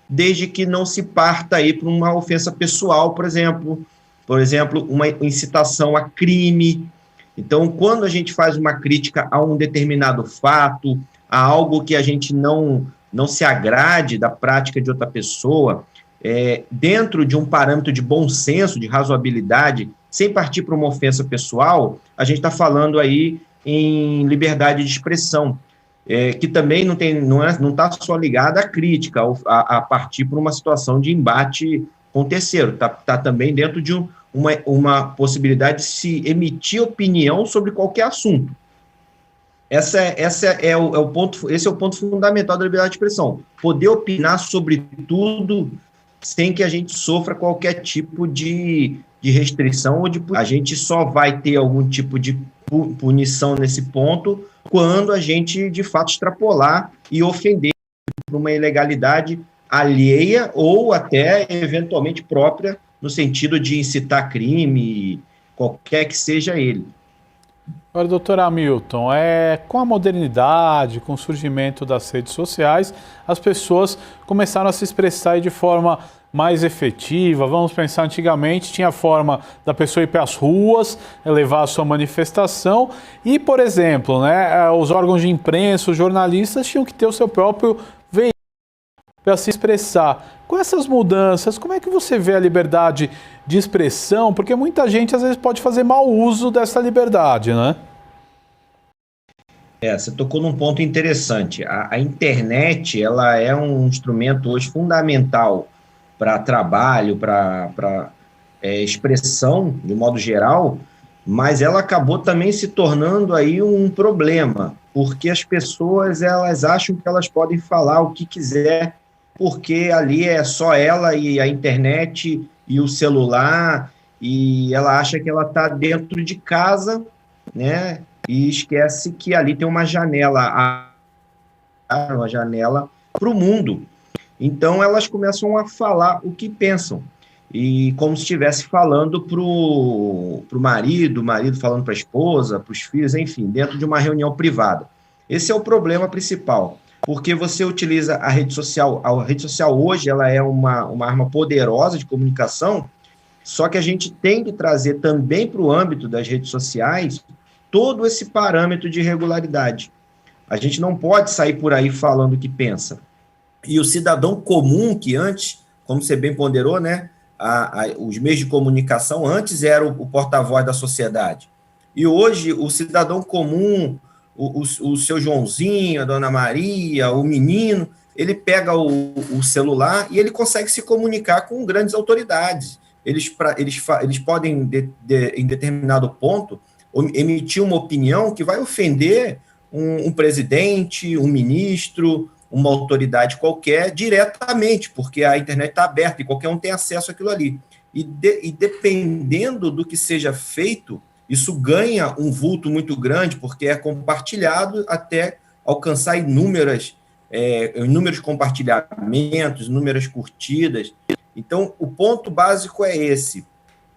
[SPEAKER 9] desde que não se parta aí para uma ofensa pessoal, por exemplo, uma incitação a crime. Então, quando a gente faz uma crítica a um determinado fato, a algo que a gente não se agrade da prática de outra pessoa, dentro de um parâmetro de bom senso, de razoabilidade, sem partir para uma ofensa pessoal, a gente está falando aí em liberdade de expressão, que também não está só ligada à crítica, a partir para uma situação de embate com terceiro, está também dentro de uma possibilidade de se emitir opinião sobre qualquer assunto. Esse é o ponto fundamental da liberdade de expressão, poder opinar sobre tudo sem que a gente sofra qualquer tipo de restrição a gente só vai ter algum tipo de punição nesse ponto quando a gente, de fato, extrapolar e ofender por uma ilegalidade alheia ou até, eventualmente, própria, no sentido de incitar crime, qualquer que seja ele.
[SPEAKER 7] Agora, doutor Hamilton, com a modernidade, com o surgimento das redes sociais, as pessoas começaram a se expressar de forma mais efetiva. Vamos pensar, antigamente tinha a forma da pessoa ir para as ruas, levar a sua manifestação e, por exemplo, né, os órgãos de imprensa, os jornalistas tinham que ter o seu próprio veículo para se expressar. Com essas mudanças, como é que você vê a liberdade de expressão? Porque muita gente, às vezes, pode fazer mau uso dessa liberdade, né?
[SPEAKER 9] Você tocou num ponto interessante. A internet, ela é um instrumento hoje fundamental para trabalho, para expressão, de modo geral, mas ela acabou também se tornando aí um problema, porque as pessoas, elas acham que elas podem falar o que quiser, porque ali é só ela e a internet e o celular, e ela acha que ela está dentro de casa, né? E esquece que ali tem uma janela para o mundo. Então, elas começam a falar o que pensam, e como se estivesse falando para o marido falando para a esposa, para os filhos, enfim, dentro de uma reunião privada. Esse é o problema principal, porque você utiliza a rede social hoje, ela é uma arma poderosa de comunicação, só que a gente tem que trazer também para o âmbito das redes sociais todo esse parâmetro de regularidade. A gente não pode sair por aí falando o que pensa. E o cidadão comum, que antes, como você bem ponderou, né, os meios de comunicação antes era o porta-voz da sociedade. E hoje o cidadão comum, o seu Joãozinho, a dona Maria, o menino, ele pega o celular e ele consegue se comunicar com grandes autoridades. Eles podem, em determinado ponto, emitir uma opinião que vai ofender um presidente, um ministro, uma autoridade qualquer, diretamente, porque a internet está aberta e qualquer um tem acesso àquilo ali. E dependendo do que seja feito, isso ganha um vulto muito grande, porque é compartilhado até alcançar inúmeros compartilhamentos, inúmeras curtidas. Então, o ponto básico é esse.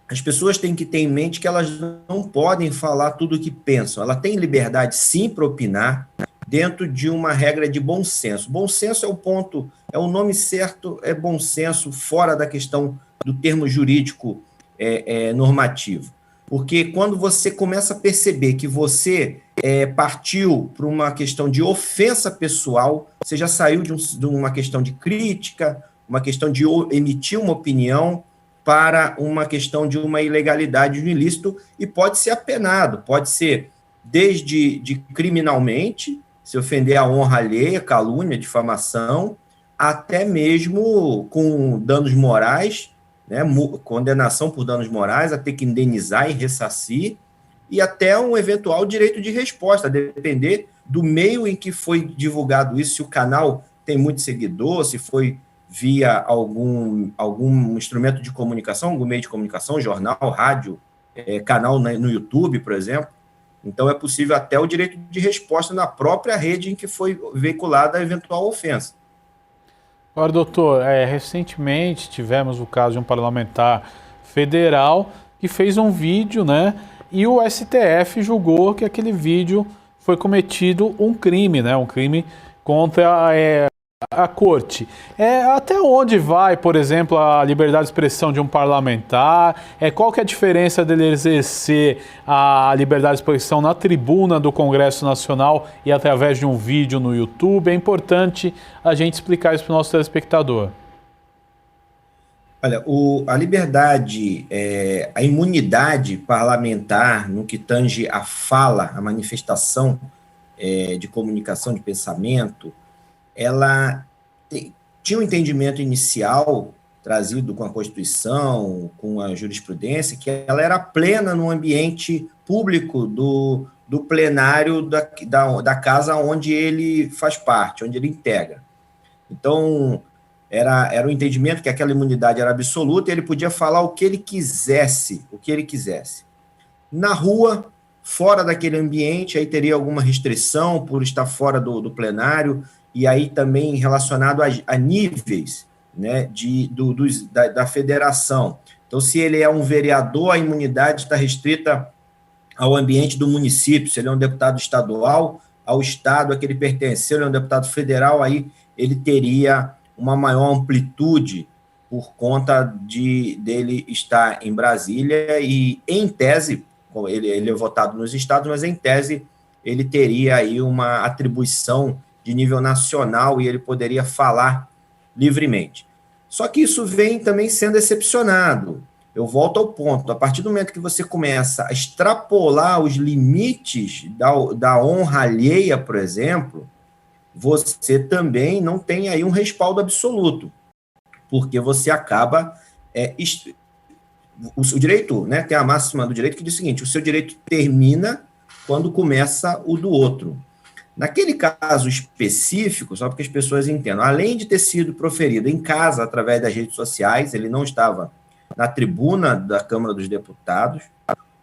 [SPEAKER 9] As pessoas têm que ter em mente que elas não podem falar tudo o que pensam. Ela tem liberdade, sim, para opinar, dentro de uma regra de bom senso. Bom senso é o nome certo, é bom senso, fora da questão do termo jurídico normativo. Porque quando você começa a perceber que você partiu para uma questão de ofensa pessoal, você já saiu de uma questão de crítica, uma questão de emitir uma opinião, para uma questão de uma ilegalidade, de um ilícito, e pode ser apenado, pode ser desde criminalmente, se ofender a honra alheia, calúnia, difamação, até mesmo com danos morais, né, condenação por danos morais, a ter que indenizar e ressarcir, e até um eventual direito de resposta, a depender do meio em que foi divulgado isso, se o canal tem muito seguidor, se foi via algum instrumento de comunicação, algum meio de comunicação, jornal, rádio, canal no YouTube, por exemplo. Então, é possível até o direito de resposta na própria rede em que foi veiculada a eventual ofensa.
[SPEAKER 7] Agora, doutor, recentemente tivemos o caso de um parlamentar federal que fez um vídeo, né? E o STF julgou que aquele vídeo foi cometido um crime, né? Um crime contra a corte. Até onde vai, por exemplo, a liberdade de expressão de um parlamentar? Qual que é a diferença dele exercer a liberdade de expressão na tribuna do Congresso Nacional e através de um vídeo no YouTube? É importante a gente explicar isso para o nosso telespectador.
[SPEAKER 9] Olha, a liberdade, a imunidade parlamentar no que tange a fala, a manifestação de comunicação, de pensamento, ela tinha um entendimento inicial trazido com a Constituição, com a jurisprudência, que ela era plena no ambiente público do plenário da casa onde ele faz parte, onde ele integra. Então, era o entendimento que aquela imunidade era absoluta e ele podia falar o que ele quisesse, Na rua, fora daquele ambiente, aí teria alguma restrição por estar fora do plenário, e aí também relacionado a níveis, né, da federação. Então, se ele é um vereador, a imunidade está restrita ao ambiente do município. Se ele é um deputado estadual, ao estado a que ele pertence. Se ele é um deputado federal, aí ele teria uma maior amplitude por conta dele estar em Brasília e, em tese, ele é votado nos estados, mas, em tese, ele teria aí uma atribuição de nível nacional e ele poderia falar livremente. Só que isso vem também sendo excepcionado. Eu volto ao ponto, a partir do momento que você começa a extrapolar os limites da honra alheia, por exemplo, você também não tem aí um respaldo absoluto, porque você acaba... o direito, né, tem a máxima do direito que diz o seguinte: o seu direito termina quando começa o do outro. Naquele caso específico, só para que as pessoas entendam, além de ter sido proferido em casa, através das redes sociais, ele não estava na tribuna da Câmara dos Deputados.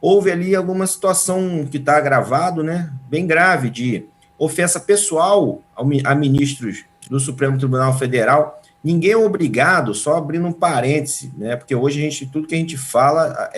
[SPEAKER 9] Houve ali alguma situação que está gravado, né, bem grave, de ofensa pessoal a ministros do Supremo Tribunal Federal. Ninguém é obrigado, só abrindo um parêntese, né, porque hoje tudo que a gente fala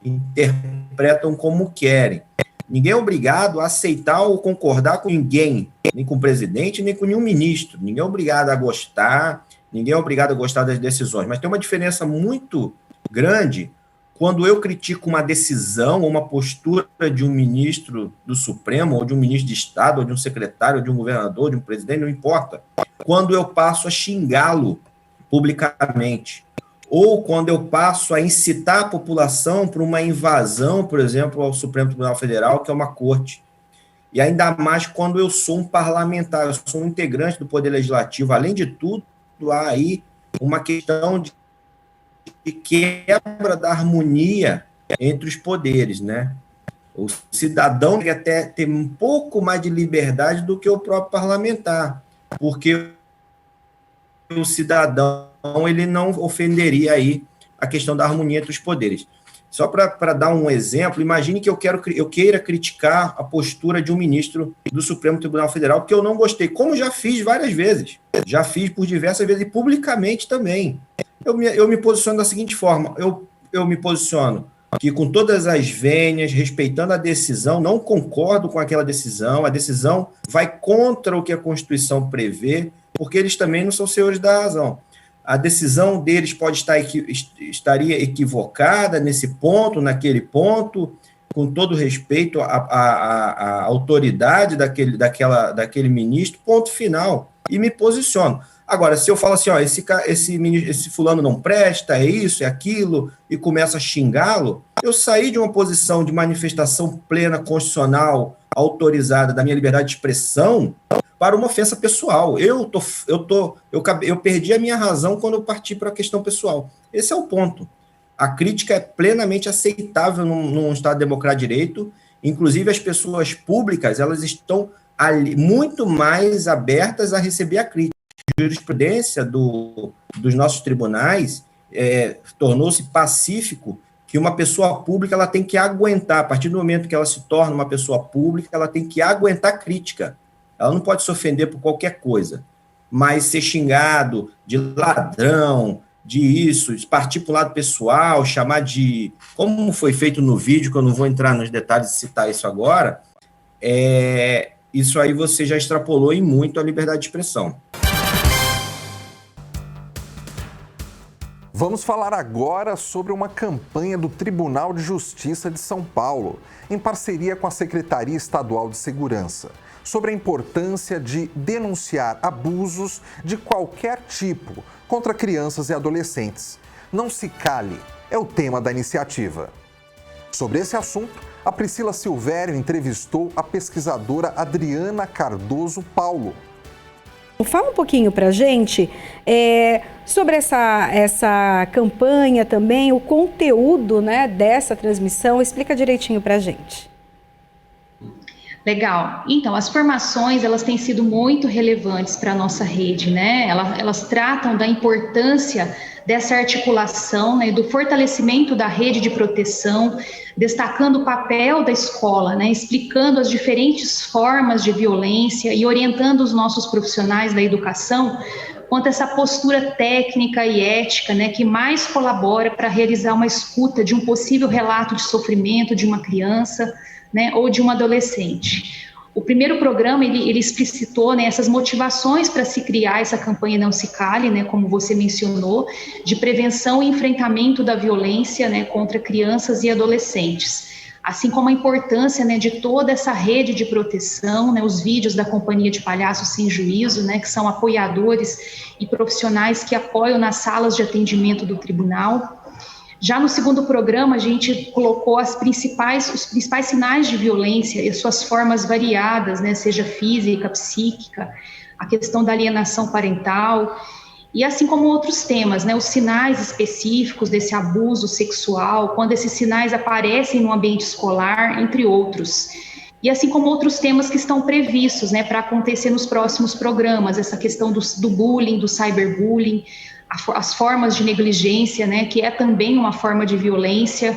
[SPEAKER 9] interpretam como querem. Ninguém é obrigado a aceitar ou concordar com ninguém, nem com o presidente, nem com nenhum ministro. Ninguém é obrigado a gostar, ninguém é obrigado a gostar das decisões. Mas tem uma diferença muito grande quando eu critico uma decisão ou uma postura de um ministro do Supremo, ou de um ministro de Estado, ou de um secretário, ou de um governador, de um presidente, não importa. Quando eu passo a xingá-lo publicamente, ou quando eu passo a incitar a população para uma invasão, por exemplo, ao Supremo Tribunal Federal, que é uma corte. E ainda mais quando eu sou um parlamentar, eu sou um integrante do Poder Legislativo. Além de tudo, há aí uma questão de quebra da harmonia entre os poderes, né? O cidadão tem até ter um pouco mais de liberdade do que o próprio parlamentar, porque o cidadão ele não ofenderia aí a questão da harmonia entre os poderes. Só para dar um exemplo, imagine que eu queira criticar a postura de um ministro do Supremo Tribunal Federal, porque eu não gostei, como já fiz várias vezes, já fiz por diversas vezes e publicamente também. Eu me posiciono da seguinte forma, eu me posiciono que com todas as vênias, respeitando a decisão, não concordo com aquela decisão, a decisão vai contra o que a Constituição prevê, porque eles também não são senhores da razão. A decisão deles estaria equivocada nesse ponto, naquele ponto, com todo respeito à autoridade daquele ministro, ponto final, e me posiciono. Agora, se eu falo assim, ó, esse fulano não presta, é isso, é aquilo, e começo a xingá-lo, eu saí de uma posição de manifestação plena, constitucional, autorizada da minha liberdade de expressão, para uma ofensa pessoal. Eu perdi a minha razão quando eu parti para a questão pessoal. Esse é o ponto. A crítica é plenamente aceitável num Estado democrático de direito, inclusive as pessoas públicas, elas estão ali, muito mais abertas a receber a crítica. A jurisprudência dos nossos tribunais tornou-se pacífico que uma pessoa pública ela tem que aguentar, a partir do momento que ela se torna uma pessoa pública, ela tem que aguentar crítica. Ela não pode se ofender por qualquer coisa, mas ser xingado de ladrão, de isso, partir para o lado pessoal, chamar de... Como foi feito no vídeo, que eu não vou entrar nos detalhes de citar isso agora, isso aí você já extrapolou em muito a liberdade de expressão.
[SPEAKER 2] Vamos falar agora sobre uma campanha do Tribunal de Justiça de São Paulo, em parceria com a Secretaria Estadual de Segurança, sobre a importância de denunciar abusos de qualquer tipo contra crianças e adolescentes. Não se cale, é o tema da iniciativa. Sobre esse assunto, a Priscila Silvério entrevistou a pesquisadora Adriana Cardoso Paulo.
[SPEAKER 10] Fala um pouquinho para a gente sobre essa campanha também, o conteúdo, né, dessa transmissão. Explica direitinho para a gente.
[SPEAKER 11] Legal. Então, as formações, elas têm sido muito relevantes para a nossa rede, né? Elas tratam da importância dessa articulação, né, do fortalecimento da rede de proteção, destacando o papel da escola, né, explicando as diferentes formas de violência e orientando os nossos profissionais da educação quanto a essa postura técnica e ética, né, que mais colabora para realizar uma escuta de um possível relato de sofrimento de uma criança, né, ou de um adolescente. O primeiro programa, ele explicitou, né, essas motivações para se criar essa campanha Não Se Cale, né, como você mencionou, de prevenção e enfrentamento da violência, né, contra crianças e adolescentes, assim como a importância, né, de toda essa rede de proteção, né, os vídeos da Companhia de Palhaços Sem Juízo, né, que são apoiadores e profissionais que apoiam nas salas de atendimento do tribunal. Já no segundo programa, a gente colocou os principais sinais de violência e as suas formas variadas, né, seja física, psíquica, a questão da alienação parental, e assim como outros temas, né, os sinais específicos desse abuso sexual, quando esses sinais aparecem no ambiente escolar, entre outros. E assim como outros temas que estão previstos, né, para acontecer nos próximos programas, essa questão do bullying, do cyberbullying, as formas de negligência, né, que é também uma forma de violência,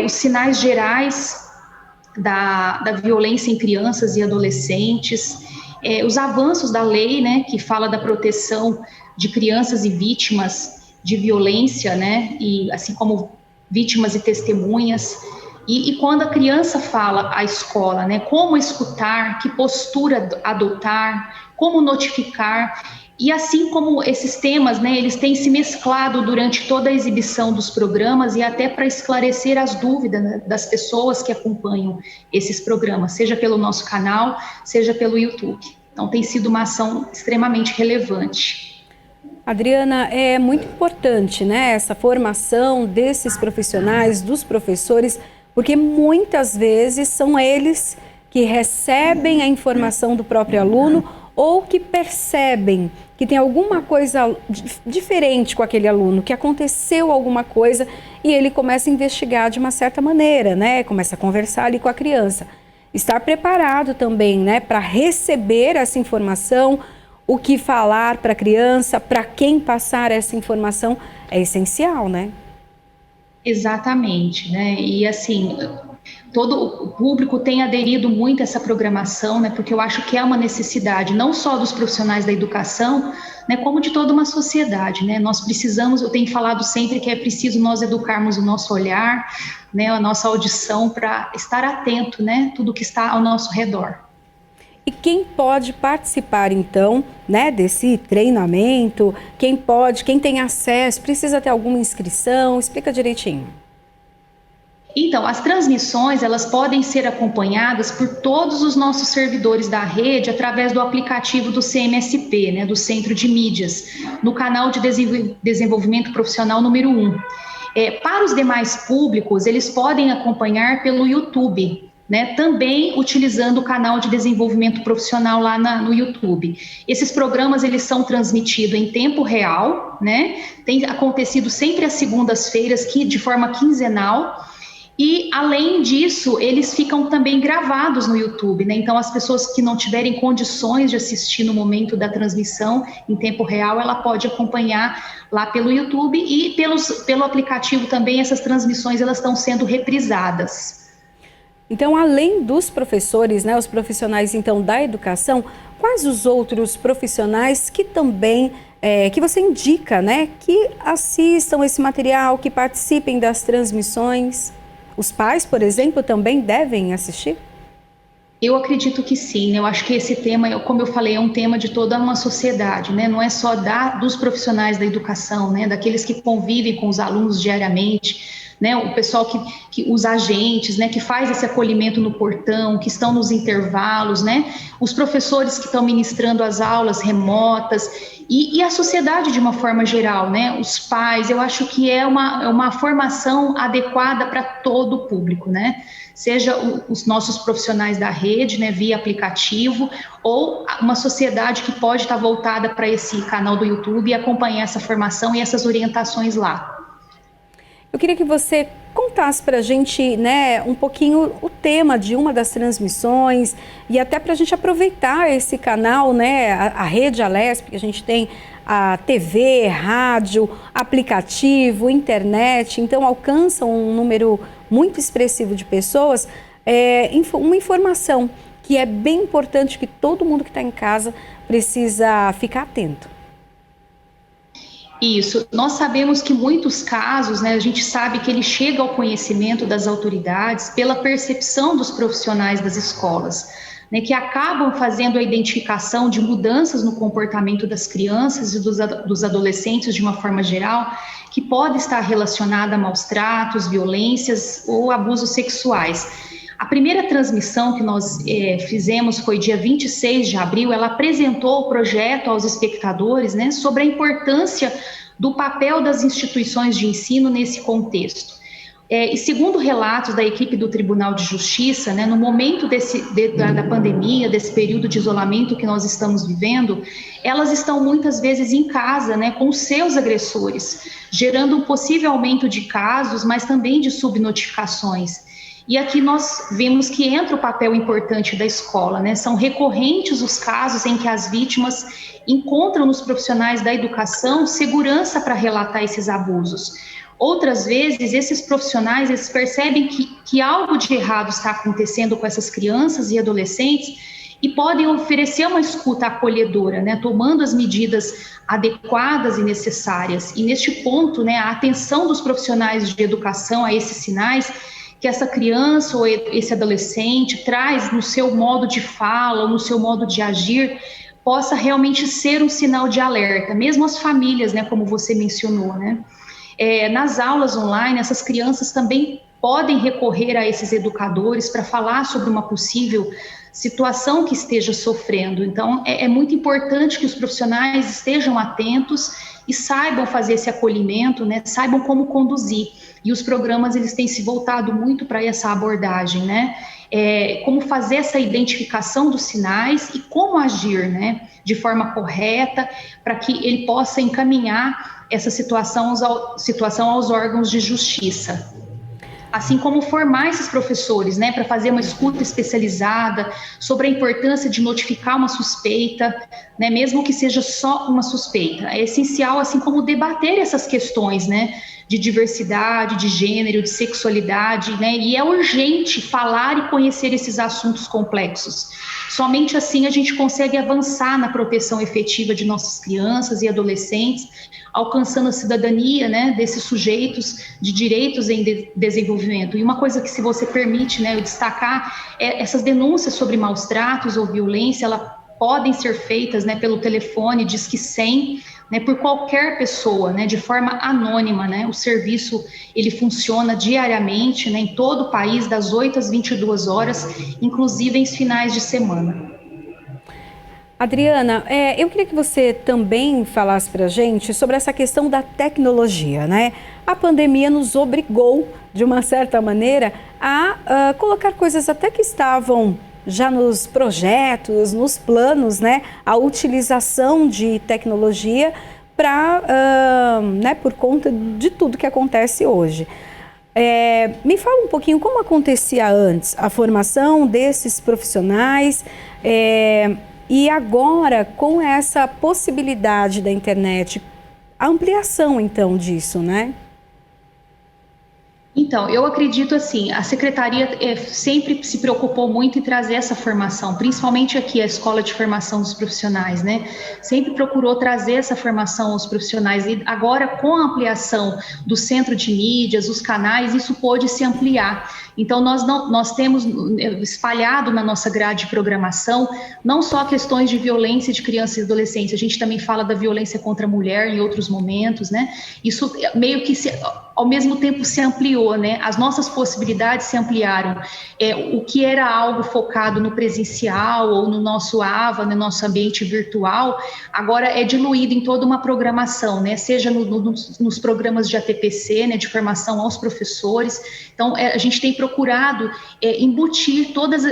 [SPEAKER 11] os sinais gerais da violência em crianças e adolescentes, os avanços da lei, né, que fala da proteção de crianças e vítimas de violência, né, e assim como vítimas e testemunhas. E quando a criança fala à escola, né, como escutar, que postura adotar, como notificar, e assim como esses temas, né, eles têm se mesclado durante toda a exibição dos programas e até para esclarecer as dúvidas, né, das pessoas que acompanham esses programas, seja pelo nosso canal, seja pelo YouTube. Então tem sido uma ação extremamente relevante.
[SPEAKER 10] Adriana, é muito importante, né, essa formação desses profissionais, dos professores, porque muitas vezes são eles que recebem a informação do próprio aluno ou que percebem que tem alguma coisa diferente com aquele aluno, que aconteceu alguma coisa e ele começa a investigar de uma certa maneira, né? Começa a conversar ali com a criança. Estar preparado também, né, para receber essa informação, o que falar para a criança, para quem passar essa informação é essencial, né?
[SPEAKER 11] Exatamente, né? E assim, todo o público tem aderido muito a essa programação, né? Porque eu acho que é uma necessidade, não só dos profissionais da educação, né? Como de toda uma sociedade, né? Nós precisamos, eu tenho falado sempre que é preciso nós educarmos o nosso olhar, né? A nossa audição para estar atento, né? Tudo que está ao nosso redor.
[SPEAKER 10] E quem pode participar, então, né, desse treinamento? Quem tem acesso, precisa ter alguma inscrição? Explica direitinho.
[SPEAKER 11] Então, as transmissões, elas podem ser acompanhadas por todos os nossos servidores da rede através do aplicativo do CMSP, né, do Centro de Mídias, no canal de desenvolvimento profissional número 1. Para os demais públicos, eles podem acompanhar pelo YouTube, né, também utilizando o canal de desenvolvimento profissional lá no YouTube. Esses programas, eles são transmitidos em tempo real, né, tem acontecido sempre às segundas-feiras, de forma quinzenal, e além disso, eles ficam também gravados no YouTube, né, então as pessoas que não tiverem condições de assistir no momento da transmissão em tempo real, ela pode acompanhar lá pelo YouTube e pelo aplicativo também, essas transmissões, elas estão sendo reprisadas.
[SPEAKER 10] Então, além dos professores, né, os profissionais então da educação, quais os outros profissionais que também, que você indica, né, que assistam esse material, que participem das transmissões? Os pais, por exemplo, também devem assistir?
[SPEAKER 11] Eu acredito que sim, né? Eu acho que esse tema, como eu falei, é um tema de toda uma sociedade, né? Não é só dos profissionais da educação, né? Daqueles que convivem com os alunos diariamente, né? O pessoal os agentes, né? Que faz esse acolhimento no portão, que estão nos intervalos, né? Os professores que estão ministrando as aulas remotas e a sociedade de uma forma geral, né? Os pais, eu acho que é uma formação adequada para todo o público, né? Seja os nossos profissionais da rede, né, via aplicativo, ou uma sociedade que pode estar voltada para esse canal do YouTube e acompanhar essa formação e essas orientações lá.
[SPEAKER 10] Eu queria que você contasse para a gente, né, um pouquinho o tema de uma das transmissões e até para a gente aproveitar esse canal, né, a Rede Alesp, que a gente tem a TV, rádio, aplicativo, internet, então alcança um número muito expressivo de pessoas, uma informação que é bem importante, que todo mundo que está em casa precisa ficar atento.
[SPEAKER 11] Isso, nós sabemos que muitos casos, né, a gente sabe que ele chega ao conhecimento das autoridades pela percepção dos profissionais das escolas, né, que acabam fazendo a identificação de mudanças no comportamento das crianças e dos adolescentes de uma forma geral, que pode estar relacionada a maus tratos, violências ou abusos sexuais. A primeira transmissão que nós fizemos foi dia 26 de abril, ela apresentou o projeto aos espectadores, né, sobre a importância do papel das instituições de ensino nesse contexto. E segundo relatos da equipe do Tribunal de Justiça, né, no momento da pandemia, desse período de isolamento que nós estamos vivendo, elas estão muitas vezes em casa, né, com seus agressores, gerando um possível aumento de casos, mas também de subnotificações. E aqui nós vemos que entra o papel importante da escola, né? São recorrentes os casos em que as vítimas encontram nos profissionais da educação segurança para relatar esses abusos. Outras vezes, esses profissionais eles percebem que algo de errado está acontecendo com essas crianças e adolescentes e podem oferecer uma escuta acolhedora, né, tomando as medidas adequadas e necessárias. E neste ponto, né, a atenção dos profissionais de educação a esses sinais que essa criança ou esse adolescente traz no seu modo de fala ou no seu modo de agir, possa realmente ser um sinal de alerta, mesmo as famílias, né, como você mencionou, né. Nas aulas online, essas crianças também podem recorrer a esses educadores para falar sobre uma possível situação que esteja sofrendo. Então, é muito importante que os profissionais estejam atentos e saibam fazer esse acolhimento, né, saibam como conduzir. E os programas, eles têm se voltado muito para essa abordagem, né, como fazer essa identificação dos sinais e como agir, né, de forma correta, para que ele possa encaminhar essa situação aos órgãos de justiça. Assim como formar esses professores, né, para fazer uma escuta especializada sobre a importância de notificar uma suspeita, né, mesmo que seja só uma suspeita. É essencial, assim como debater essas questões, né, de diversidade, de gênero, de sexualidade, né, e é urgente falar e conhecer esses assuntos complexos. Somente assim a gente consegue avançar na proteção efetiva de nossas crianças e adolescentes, alcançando a cidadania, né, desses sujeitos de direitos em desenvolvimento. E uma coisa que, se você permite, né, eu destacar, essas denúncias sobre maus tratos ou violência, elas podem ser feitas, né, pelo telefone Disque 100, né, por qualquer pessoa, né, de forma anônima, né. O serviço, ele funciona diariamente, né, em todo o país, das 8 às 22 horas, inclusive em finais de semana.
[SPEAKER 10] Adriana, eu queria que você também falasse para a gente sobre essa questão da tecnologia, né? A pandemia nos obrigou, de uma certa maneira, a colocar coisas até que estavam já nos projetos, nos planos, né? A utilização de tecnologia né, por conta de tudo que acontece hoje. Me fala um pouquinho como acontecia antes a formação desses profissionais, e agora, com essa possibilidade da internet, a ampliação, então, disso, né?
[SPEAKER 11] Então, eu acredito assim, a Secretaria sempre se preocupou muito em trazer essa formação, principalmente aqui a Escola de Formação dos Profissionais, né? Sempre procurou trazer essa formação aos profissionais e agora, com a ampliação do centro de mídias, os canais, isso pôde se ampliar. Então, nós temos espalhado na nossa grade de programação não só questões de violência de crianças e adolescentes, a gente também fala da violência contra a mulher em outros momentos, né? Isso meio que ao mesmo tempo se ampliou, né? As nossas possibilidades se ampliaram. O que era algo focado no presencial ou no nosso AVA, no nosso ambiente virtual, agora é diluído em toda uma programação, né? Seja nos programas de ATPC, né? De formação aos professores. Então, a gente tem procurado embutir todas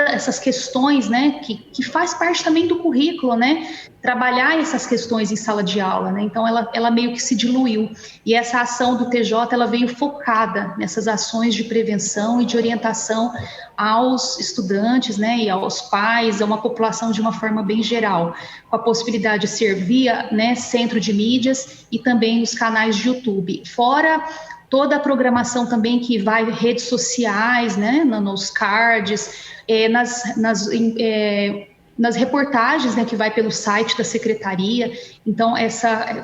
[SPEAKER 11] essas questões, né? Que faz parte também do currículo, né? Trabalhar essas questões em sala de aula, né? Então ela meio que se diluiu, e essa ação do TJ, ela veio focada nessas ações de prevenção e de orientação aos estudantes, né, e aos pais, a uma população de uma forma bem geral, com a possibilidade de ser via, né, centro de mídias e também nos canais de YouTube, fora toda a programação também que vai redes sociais, né, nos cards, nas reportagens, né, que vai pelo site da Secretaria. Então,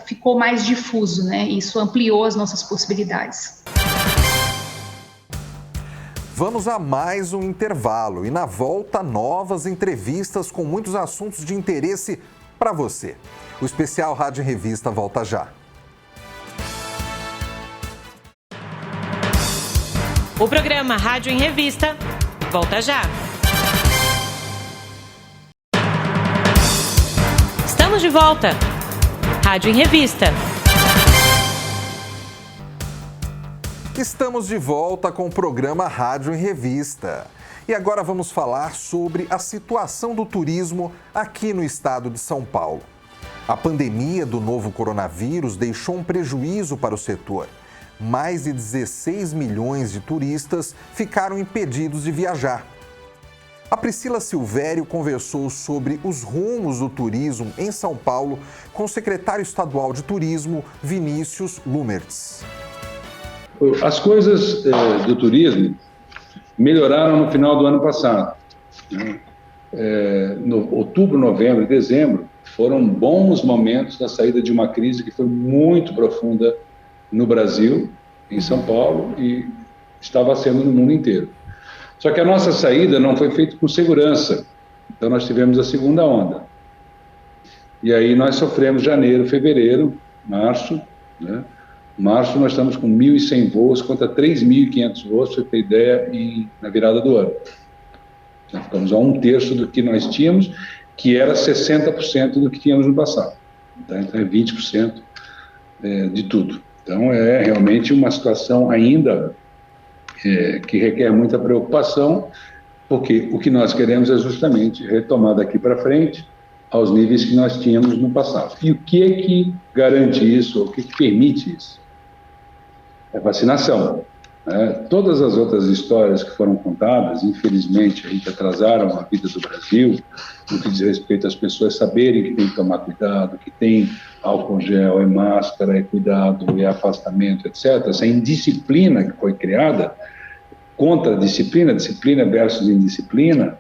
[SPEAKER 11] ficou mais difuso, né? Isso ampliou as nossas possibilidades.
[SPEAKER 2] Vamos a mais um intervalo e, na volta, novas entrevistas com muitos assuntos de interesse para você. O especial Rádio em Revista volta já.
[SPEAKER 6] O programa Rádio em Revista volta já. Estamos de volta. Rádio em Revista.
[SPEAKER 2] Estamos de volta com o programa Rádio em Revista. E agora vamos falar sobre a situação do turismo aqui no estado de São Paulo. A pandemia do novo coronavírus deixou um prejuízo para o setor. mais de 16 milhões de turistas ficaram impedidos de viajar. A Priscila Silvério conversou sobre os rumos do turismo em São Paulo com o secretário estadual de Turismo, Vinícius Lumertz.
[SPEAKER 12] As coisas do turismo melhoraram no final do ano passado. No outubro, novembro e dezembro foram bons momentos da saída de uma crise que foi muito profunda no Brasil, em São Paulo, e estava sendo no mundo inteiro. Só que a nossa saída não foi feita com segurança. Então nós tivemos a segunda onda. E aí nós sofremos janeiro, fevereiro, março, né? Março nós estamos com 1.100 voos contra 3.500 voos, para você ter ideia, na virada do ano. Nós ficamos a 1/3 do que nós tínhamos, que era 60% do que tínhamos no passado. Tá? Então é 20% de tudo. Então é realmente uma situação ainda que requer muita preocupação, porque o que nós queremos é justamente retomar daqui para frente aos níveis que nós tínhamos no passado. E o que garante isso, o que permite isso? É vacinação. Todas as outras histórias que foram contadas, infelizmente, aí, que atrasaram a vida do Brasil, no que diz respeito às pessoas saberem que tem que tomar cuidado, que tem álcool gel, é máscara, é cuidado, é afastamento, etc. Essa indisciplina que foi criada, contra a disciplina, disciplina versus indisciplina,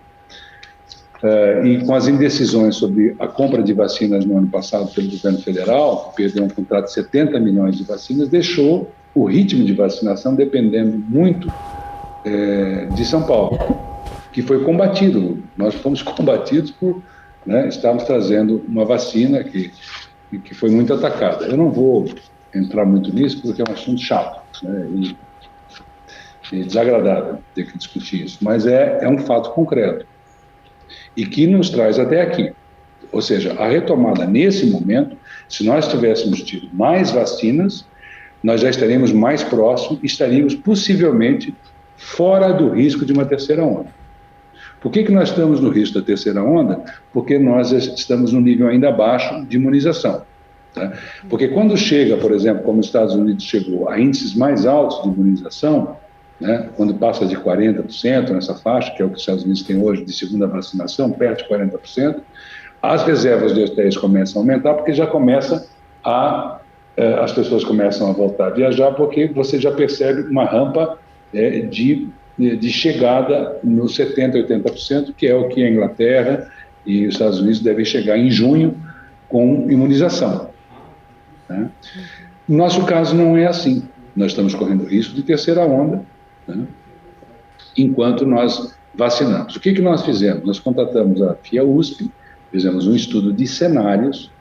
[SPEAKER 12] e com as indecisões sobre a compra de vacinas no ano passado pelo governo federal, que perdeu um contrato de 70 milhões de vacinas, deixou o ritmo de vacinação dependendo muito de São Paulo, que foi combatido. Nós fomos combatidos por estarmos trazendo uma vacina que foi muito atacada. Eu não vou entrar muito nisso, porque é um assunto chato, e desagradável ter que discutir isso, mas é um fato concreto e que nos traz até aqui. Ou seja, a retomada nesse momento, se nós tivéssemos tido mais vacinas, nós já estaremos mais próximos, estaríamos possivelmente fora do risco de uma terceira onda. Por que nós estamos no risco da terceira onda? Porque nós estamos num nível ainda abaixo de imunização. Tá? Porque quando chega, por exemplo, como os Estados Unidos chegou a índices mais altos de imunização, quando passa de 40% nessa faixa, que é o que os Estados Unidos têm hoje de segunda vacinação, perto de 40%, as reservas de hotéis começam a aumentar, porque já começa as pessoas começam a voltar a viajar, porque você já percebe uma rampa de chegada nos 70%, 80%, que é o que a Inglaterra e os Estados Unidos devem chegar em junho com imunização. No nosso caso não é assim. Nós estamos correndo risco de terceira onda, enquanto nós vacinamos. O que nós fizemos? Nós contratamos a FIA-USP, fizemos um estudo de cenários,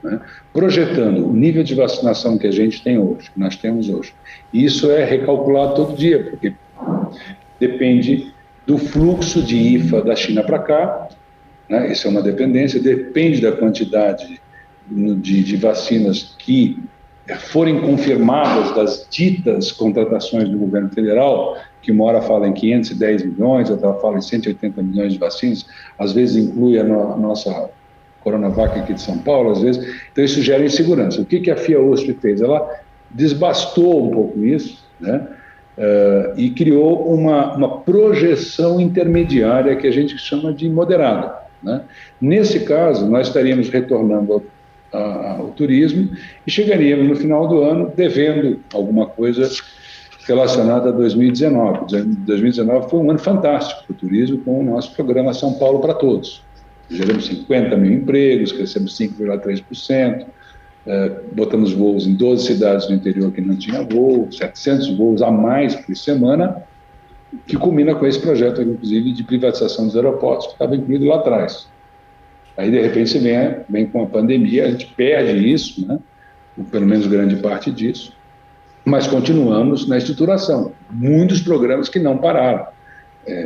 [SPEAKER 12] projetando o nível de vacinação que a gente tem hoje, que nós temos hoje. E isso é recalculado todo dia, porque depende do fluxo de IFA da China para cá, isso é uma dependência, depende da quantidade de vacinas que forem confirmadas das ditas contratações do governo federal, que uma hora fala em 510 milhões, outra fala em 180 milhões de vacinas, às vezes inclui a nossa Coronavac aqui de São Paulo, às vezes. Então isso gera insegurança. O que a FIA-USP fez? Ela desbastou um pouco isso, e criou uma projeção intermediária que a gente chama de moderada. Nesse caso, nós estaríamos retornando ao turismo e chegaríamos no final do ano devendo alguma coisa relacionada a 2019. 2019 foi um ano fantástico para o turismo, com o nosso programa São Paulo para Todos. Geramos 50 mil empregos, crescemos 5,3%, botamos voos em 12 cidades do interior que não tinha voo, 700 voos a mais por semana, que culmina com esse projeto, inclusive, de privatização dos aeroportos, que estava incluído lá atrás. Aí, de repente, você vem com a pandemia, a gente perde isso, ou pelo menos grande parte disso, mas continuamos na estruturação. Muitos programas que não pararam.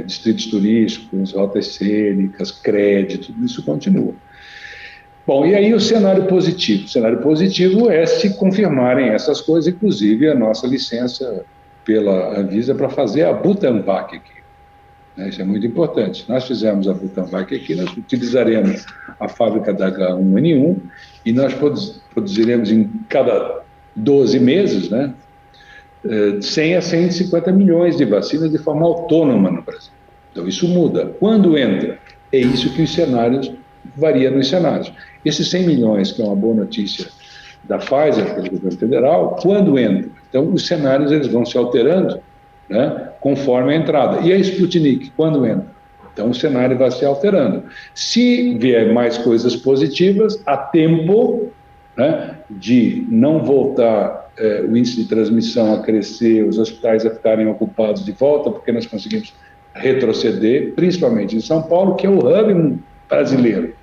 [SPEAKER 12] Distritos turísticos, rotas cênicas, crédito, tudo isso continua. Bom, e aí o cenário positivo? O cenário positivo é se confirmarem essas coisas, inclusive a nossa licença pela Anvisa para fazer a Butanvac aqui. Isso é muito importante. Nós fizemos a Butanvac aqui, nós utilizaremos a fábrica da H1N1 e nós produziremos em cada 12 meses, 100 a 150 milhões de vacinas de forma autônoma no Brasil. Então, isso muda. Quando entra? É isso que os cenários, varia nos cenários. Esses 100 milhões, que é uma boa notícia da Pfizer, pelo governo federal, quando entra? Então, os cenários eles vão se alterando, né, conforme a entrada. E a Sputnik, quando entra? Então, o cenário vai se alterando. Se vier mais coisas positivas, há tempo, né, de não voltar o índice de transmissão a crescer, os hospitais a ficarem ocupados de volta, porque nós conseguimos retroceder, principalmente em São Paulo, que é o hub brasileiro.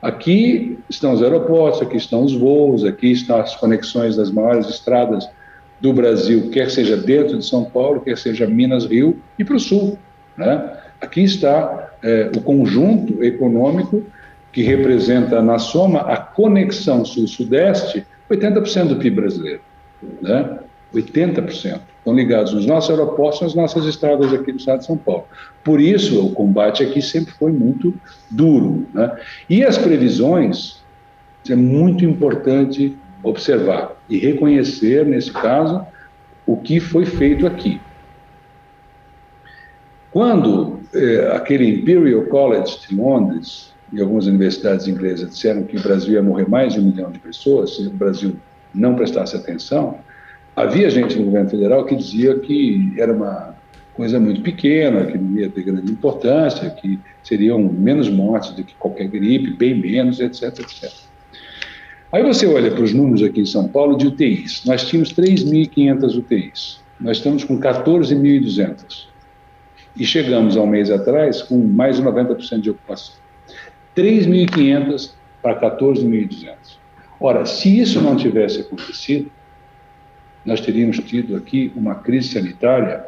[SPEAKER 12] Aqui estão os aeroportos, aqui estão os voos, aqui estão as conexões das maiores estradas do Brasil, quer seja dentro de São Paulo, quer seja Minas, Rio e para o Sul, né? Aqui está o conjunto econômico que representa, na soma, a conexão sul-sudeste, 80% do PIB brasileiro, né? 80%. Estão ligados nos nossos aeroportos, nas nossas estradas aqui do estado de São Paulo. Por isso, o combate aqui sempre foi muito duro, né? E as previsões, é muito importante observar e reconhecer, nesse caso, o que foi feito aqui. Quando aquele Imperial College de Londres e algumas universidades inglesas disseram que o Brasil ia morrer mais de 1 milhão de pessoas se o Brasil não prestasse atenção, havia gente no governo federal que dizia que era uma coisa muito pequena, que não ia ter grande importância, que seriam menos mortes do que qualquer gripe, bem menos, etc, etc. Aí você olha para os números aqui em São Paulo de UTIs. Nós tínhamos 3.500 UTIs. Nós estamos com 14.200. E chegamos há um mês atrás com mais de 90% de ocupação. 3.500 para 14.200. Ora, se isso não tivesse acontecido, nós teríamos tido aqui uma crise sanitária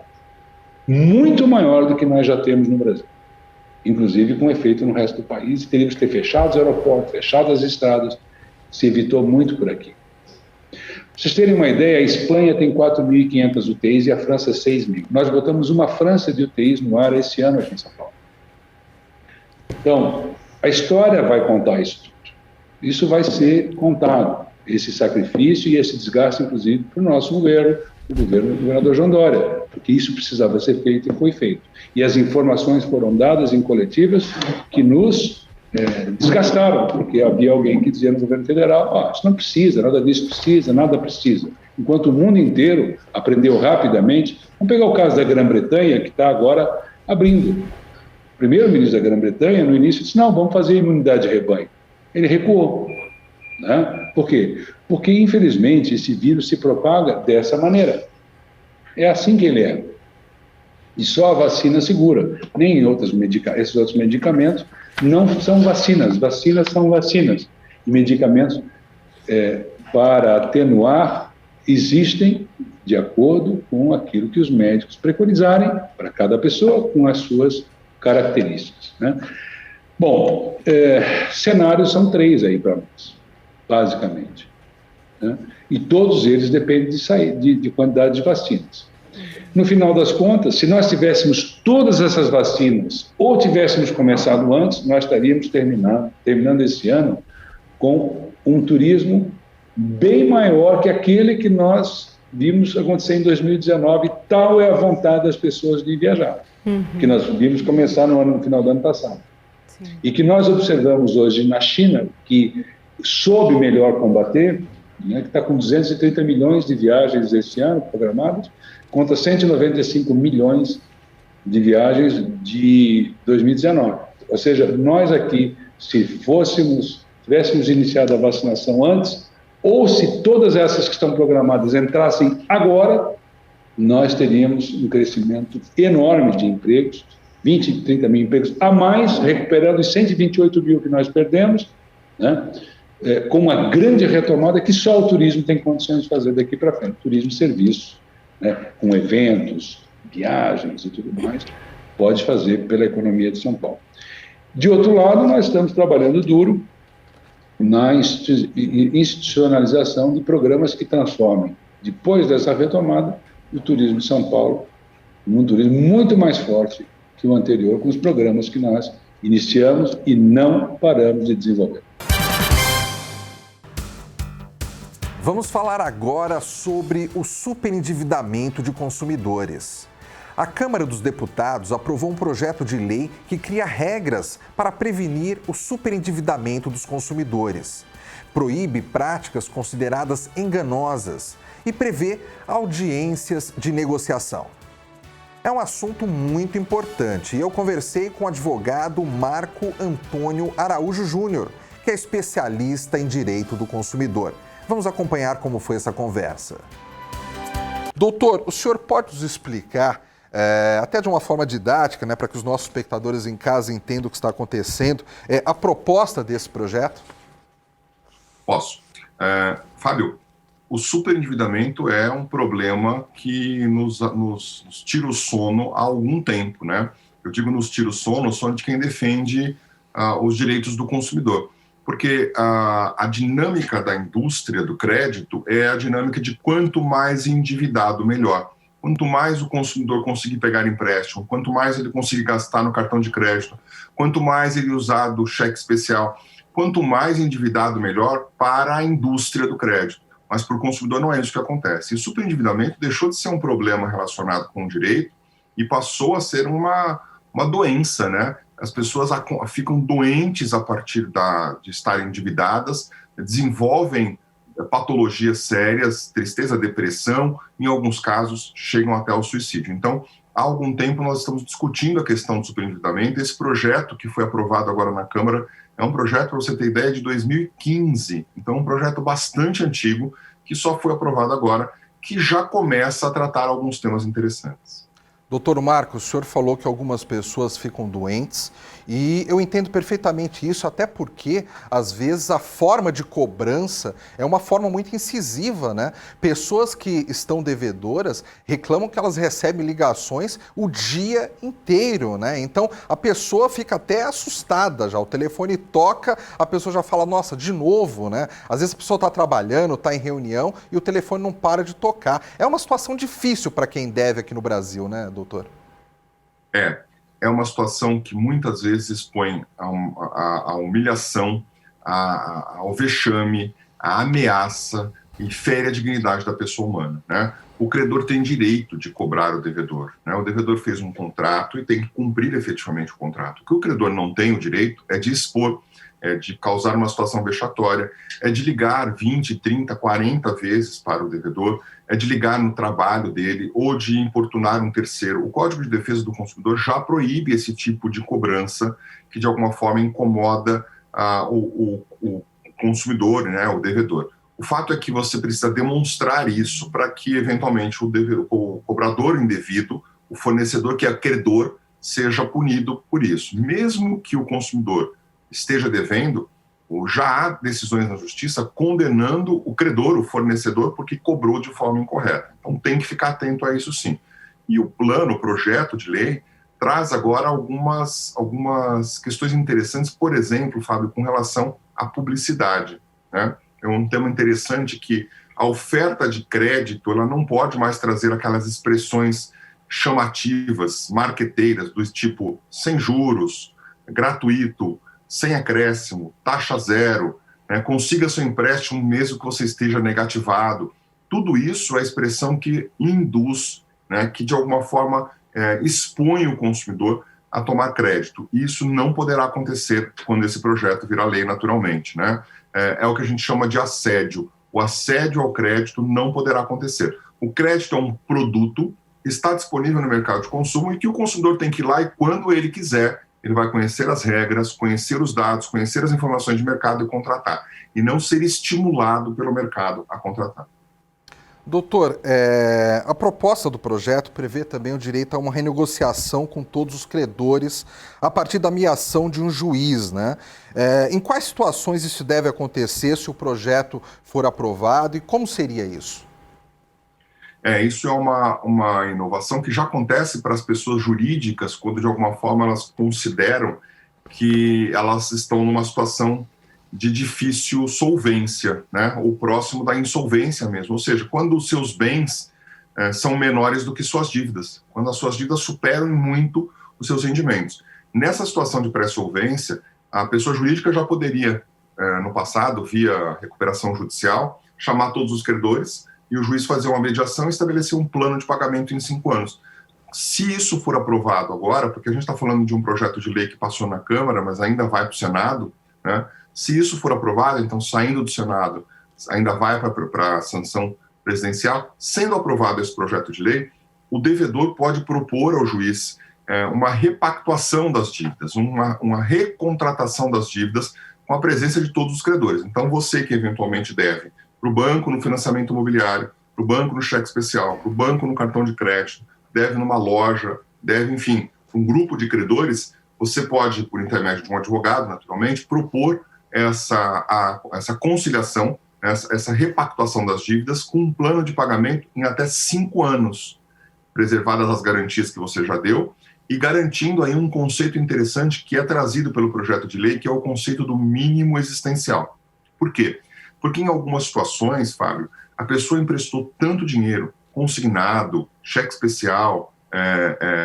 [SPEAKER 12] muito maior do que nós já temos no Brasil, inclusive com efeito no resto do país. Teríamos que ter fechado os aeroportos, fechado as estradas, se evitou muito por aqui. Para vocês terem uma ideia, a Espanha tem 4.500 UTIs e a França 6.000. Nós botamos uma França de UTIs no ar esse ano aqui em São Paulo. Então, a história vai contar isso tudo. Isso vai ser contado, esse sacrifício e esse desgaste, inclusive, para o nosso governo, o governo do governador João Dória, porque isso precisava ser feito e foi feito. E as informações foram dadas em coletivas que nos desgastaram, porque havia alguém que dizia no governo federal, isso não precisa, nada disso precisa, nada precisa. Enquanto o mundo inteiro aprendeu rapidamente. Vamos pegar o caso da Grã-Bretanha, que está agora abrindo. O primeiro-ministro da Grã-Bretanha, no início, disse, não, vamos fazer imunidade de rebanho. Ele recuou. Né? Por quê? Porque, infelizmente, esse vírus se propaga dessa maneira. É assim que ele é. E só a vacina segura. Nem esses outros medicamentos não são vacinas. Vacinas são vacinas. E medicamentos para atenuar existem de acordo com aquilo que os médicos preconizarem para cada pessoa, com as suas características. Né? Bom, cenários são 3 aí para nós, basicamente. Né? E todos eles dependem de quantidade de vacinas. No final das contas, se nós tivéssemos todas essas vacinas ou tivéssemos começado antes, nós estaríamos terminando esse ano com um turismo bem maior que aquele que nós vimos acontecer em 2019. Tal é a vontade das pessoas de viajar, que nós vimos começar no final do ano passado. Sim. E que nós observamos hoje na China, que soube melhor combater, né, que está com 230 milhões de viagens esse ano programadas, contra 195 milhões de viagens de 2019. Ou seja, nós aqui, se tivéssemos iniciado a vacinação antes, ou se todas essas que estão programadas entrassem agora, nós teríamos um crescimento enorme de empregos, 20, 30 mil empregos a mais, recuperando os 128 mil que nós perdemos, né? Com uma grande retomada que só o turismo tem condições de fazer daqui para frente. Turismo e serviço, né? Com eventos, viagens e tudo mais, pode fazer pela economia de São Paulo. De outro lado, nós estamos trabalhando duro na institucionalização de programas que transformem, depois dessa retomada, o turismo de São Paulo num turismo muito mais forte que o anterior, com os programas que nós iniciamos e não paramos de desenvolver.
[SPEAKER 2] Vamos falar agora sobre o superendividamento de consumidores. A Câmara dos Deputados aprovou um projeto de lei que cria regras para prevenir o superendividamento dos consumidores. Proíbe práticas consideradas enganosas e prevê audiências de negociação. É um assunto muito importante e eu conversei com o advogado Marco Antônio Araújo Júnior, que é especialista em direito do consumidor. Vamos acompanhar como foi essa conversa. Doutor, o senhor pode nos explicar, até de uma forma didática, né, para que os nossos espectadores em casa entendam o que está acontecendo, a proposta desse projeto?
[SPEAKER 13] Posso. Fábio, o superendividamento é um problema que nos tira o sono há algum tempo, né? Eu digo nos tira o sono de quem defende os direitos do consumidor. Porque a dinâmica da indústria do crédito é a dinâmica de quanto mais endividado, melhor. Quanto mais o consumidor conseguir pegar empréstimo, quanto mais ele conseguir gastar no cartão de crédito, quanto mais ele usar do cheque especial, quanto mais endividado, melhor para a indústria do crédito. Mas para o consumidor não é isso que acontece. E o superendividamento deixou de ser um problema relacionado com o direito e passou a ser uma doença, né? As pessoas ficam doentes a partir de estarem endividadas, desenvolvem patologias sérias, tristeza, depressão, em alguns casos chegam até ao suicídio. Então, há algum tempo nós estamos discutindo a questão do superendividamento. Esse projeto que foi aprovado agora na Câmara é um projeto, para você ter ideia, de 2015. Então, um projeto bastante antigo que só foi aprovado agora, que já começa a tratar alguns temas interessantes.
[SPEAKER 2] Doutor Marcos, o senhor falou que algumas pessoas ficam doentes e eu entendo perfeitamente isso, até porque, às vezes, a forma de cobrança é uma forma muito incisiva, né? Pessoas que estão devedoras reclamam que elas recebem ligações o dia inteiro, né? Então, a pessoa fica até assustada já, o telefone toca, a pessoa já fala, nossa, de novo, né? Às vezes a pessoa está trabalhando, está em reunião e o telefone não para de tocar. É uma situação difícil para quem deve aqui no Brasil, né, doutor?
[SPEAKER 13] É uma situação que muitas vezes expõe a humilhação, ao vexame, à ameaça e fere a dignidade da pessoa humana, né? O credor tem direito de cobrar o devedor, né? O devedor fez um contrato e tem que cumprir efetivamente o contrato. O que o credor não tem o direito é de expor, é de causar uma situação vexatória, é de ligar 20, 30, 40 vezes para o devedor, é de ligar no trabalho dele ou de importunar um terceiro. O Código de Defesa do Consumidor já proíbe esse tipo de cobrança que de alguma forma incomoda o consumidor, né, o devedor. O fato é que você precisa demonstrar isso para que eventualmente o cobrador indevido, o fornecedor que é credor, seja punido por isso. Mesmo que o consumidor esteja devendo, já há decisões na justiça condenando o credor, o fornecedor, porque cobrou de forma incorreta. Então tem que ficar atento a isso sim. E o projeto de lei, traz agora algumas questões interessantes, por exemplo, Fábio, com relação à publicidade, né? É um tema interessante que a oferta de crédito ela não pode mais trazer aquelas expressões chamativas, marqueteiras, do tipo sem juros, gratuito, sem acréscimo, taxa zero, né? Consiga seu empréstimo mesmo que você esteja negativado. Tudo isso é expressão que induz, né, que de alguma forma expõe o consumidor a tomar crédito. Isso não poderá acontecer quando esse projeto virar lei naturalmente, né? É o que a gente chama de assédio. O assédio ao crédito não poderá acontecer. O crédito é um produto, está disponível no mercado de consumo e que o consumidor tem que ir lá e quando ele quiser, ele vai conhecer as regras, conhecer os dados, conhecer as informações de mercado e contratar. E não ser estimulado pelo mercado a contratar.
[SPEAKER 2] Doutor, a proposta do projeto prevê também o direito a uma renegociação com todos os credores a partir da mediação de um juiz, né? Em quais situações isso deve acontecer se o projeto for aprovado e como seria isso?
[SPEAKER 13] Isso é uma inovação que já acontece para as pessoas jurídicas quando de alguma forma elas consideram que elas estão numa situação de difícil solvência, né? Ou próximo da insolvência mesmo, ou seja, quando os seus bens são menores do que suas dívidas, quando as suas dívidas superam muito os seus rendimentos. Nessa situação de pré-solvência, a pessoa jurídica já poderia, no passado, via recuperação judicial, chamar todos os credores e o juiz fazer uma mediação e estabelecer um plano de pagamento em 5 anos. Se isso for aprovado agora, porque a gente está falando de um projeto de lei que passou na Câmara, mas ainda vai para o Senado, né? Se isso for aprovado, então saindo do Senado, ainda vai para a sanção presidencial, sendo aprovado esse projeto de lei, o devedor pode propor ao juiz uma repactuação das dívidas, uma recontratação das dívidas com a presença de todos os credores. Então, você que eventualmente deve para o banco no financiamento imobiliário, para o banco no cheque especial, para o banco no cartão de crédito, deve numa loja, deve, enfim, um grupo de credores, você pode, por intermédio de um advogado, naturalmente, propor essa conciliação, essa repactuação das dívidas com um plano de pagamento em até 5 anos, preservadas as garantias que você já deu e garantindo aí um conceito interessante que é trazido pelo projeto de lei, que é o conceito do mínimo existencial. Por quê? Porque em algumas situações, Fábio, a pessoa emprestou tanto dinheiro, consignado, cheque especial,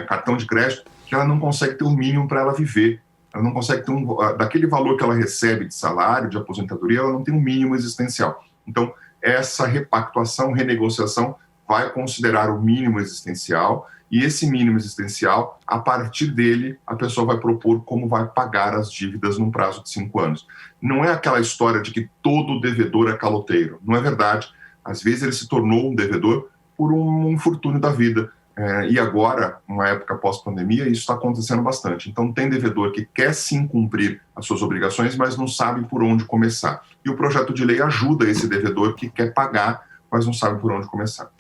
[SPEAKER 13] cartão de crédito, que ela não consegue ter o mínimo para ela viver. Ela não consegue ter daquele valor que ela recebe de salário, de aposentadoria, ela não tem um mínimo existencial. Então, essa repactuação, renegociação, vai considerar o mínimo existencial e esse mínimo existencial, a partir dele, a pessoa vai propor como vai pagar as dívidas num prazo de 5 anos. Não é aquela história de que todo devedor é caloteiro. Não é verdade. Às vezes ele se tornou um devedor por um infortúnio da vida. E agora, numa época pós-pandemia, isso está acontecendo bastante. Então, tem devedor que quer sim cumprir as suas obrigações, mas não sabe por onde começar. E o projeto de lei ajuda esse devedor que quer pagar, mas não sabe por onde começar.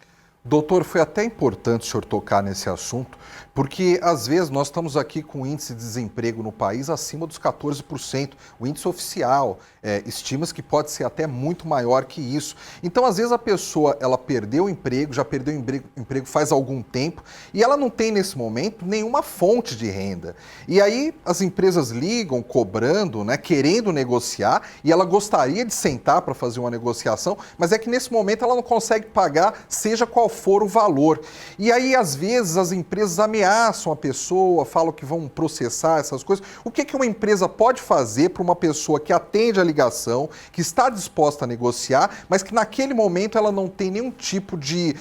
[SPEAKER 2] Doutor, foi até importante o senhor tocar nesse assunto, porque às vezes nós estamos aqui com o índice de desemprego no país acima dos 14%, o índice oficial, estima-se que pode ser até muito maior que isso. Então, às vezes a pessoa, ela perdeu o emprego, já perdeu o emprego faz algum tempo, e ela não tem nesse momento nenhuma fonte de renda. E aí as empresas ligam, cobrando, né, querendo negociar, e ela gostaria de sentar para fazer uma negociação, mas é que nesse momento ela não consegue pagar, seja qual for o valor. E aí, às vezes, as empresas ameaçam a pessoa, falam que vão processar essas coisas. O que uma empresa pode fazer para uma pessoa que atende a ligação, que está disposta a negociar, mas que naquele momento ela não tem nenhum tipo de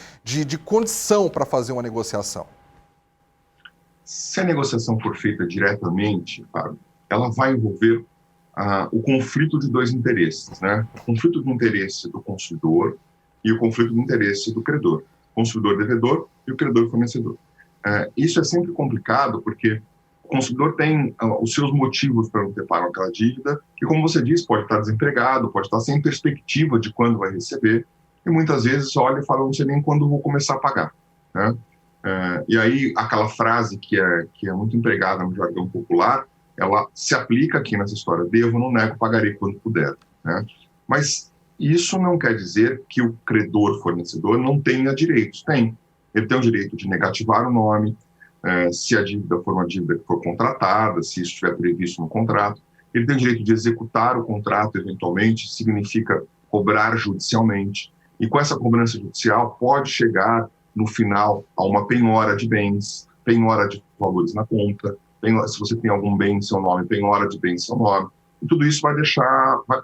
[SPEAKER 2] condição para fazer uma negociação?
[SPEAKER 13] Se a negociação for feita diretamente, Fábio, ela vai envolver o conflito de 2 interesses, né? O conflito de interesse do consumidor e o conflito de interesse do credor. Consumidor-devedor e o credor-fornecedor. Isso é sempre complicado porque o consumidor tem os seus motivos para não ter pago aquela dívida, que, como você disse, pode estar desempregado, pode estar sem perspectiva de quando vai receber, e muitas vezes olha e fala, não sei nem quando vou começar a pagar, né? E aí aquela frase que é muito empregada no jargão popular, ela se aplica aqui nessa história, devo, não nego, pagarei quando puder, né? Mas isso não quer dizer que o credor-fornecedor não tenha direitos. Tem. Ele tem o direito de negativar o nome, se a dívida for uma dívida que for contratada, se isso estiver previsto no contrato. Ele tem o direito de executar o contrato, eventualmente, significa cobrar judicialmente. E com essa cobrança judicial pode chegar, no final, a uma penhora de bens, penhora de valores na conta, se você tem algum bem em seu nome, penhora de bem em seu nome. E tudo isso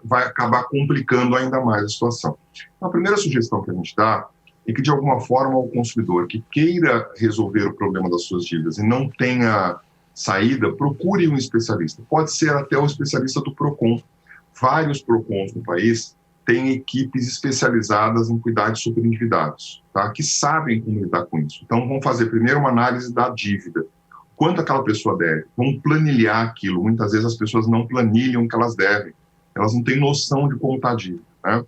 [SPEAKER 13] vai acabar complicando ainda mais a situação. A primeira sugestão que a gente dá é que, de alguma forma, o consumidor que queira resolver o problema das suas dívidas e não tenha saída, procure um especialista. Pode ser até o especialista do PROCON. Vários PROCONs no país têm equipes especializadas em cuidar de superendividados, tá? Que sabem como lidar com isso. Então, vamos fazer primeiro uma análise da dívida. Quanto aquela pessoa deve? Vamos planilhar aquilo. Muitas vezes as pessoas não planilham o que elas devem. Elas não têm noção de como está a dívida, né?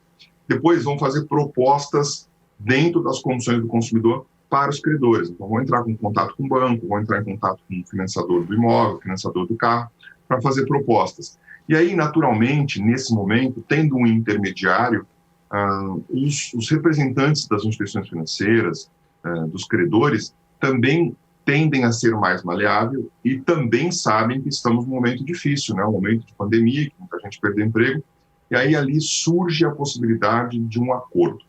[SPEAKER 13] Depois vão fazer propostas dentro das condições do consumidor para os credores. Então vão entrar em contato com o banco, vão entrar em contato com o financiador do imóvel, financiador do carro, para fazer propostas. E aí, naturalmente, nesse momento, tendo um intermediário, os representantes das instituições financeiras, dos credores, também tendem a ser mais maleável e também sabem que estamos num momento difícil, né? Um momento de pandemia, que muita gente perdeu emprego, e aí ali surge a possibilidade de um acordo.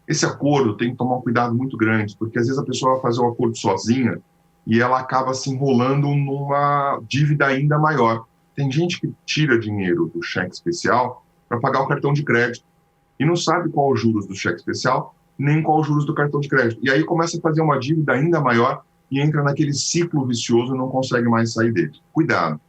[SPEAKER 13] Esse acordo tem que tomar um cuidado muito grande, porque às vezes a pessoa vai fazer o acordo sozinha e ela acaba se enrolando numa dívida ainda maior. Tem gente que tira dinheiro do cheque especial para pagar o cartão de crédito. e não sabe qual os juros do cheque especial, nem qual os juros do cartão de crédito. E aí começa a fazer uma dívida ainda maior e entra naquele ciclo vicioso e não consegue mais sair dele. Cuidado.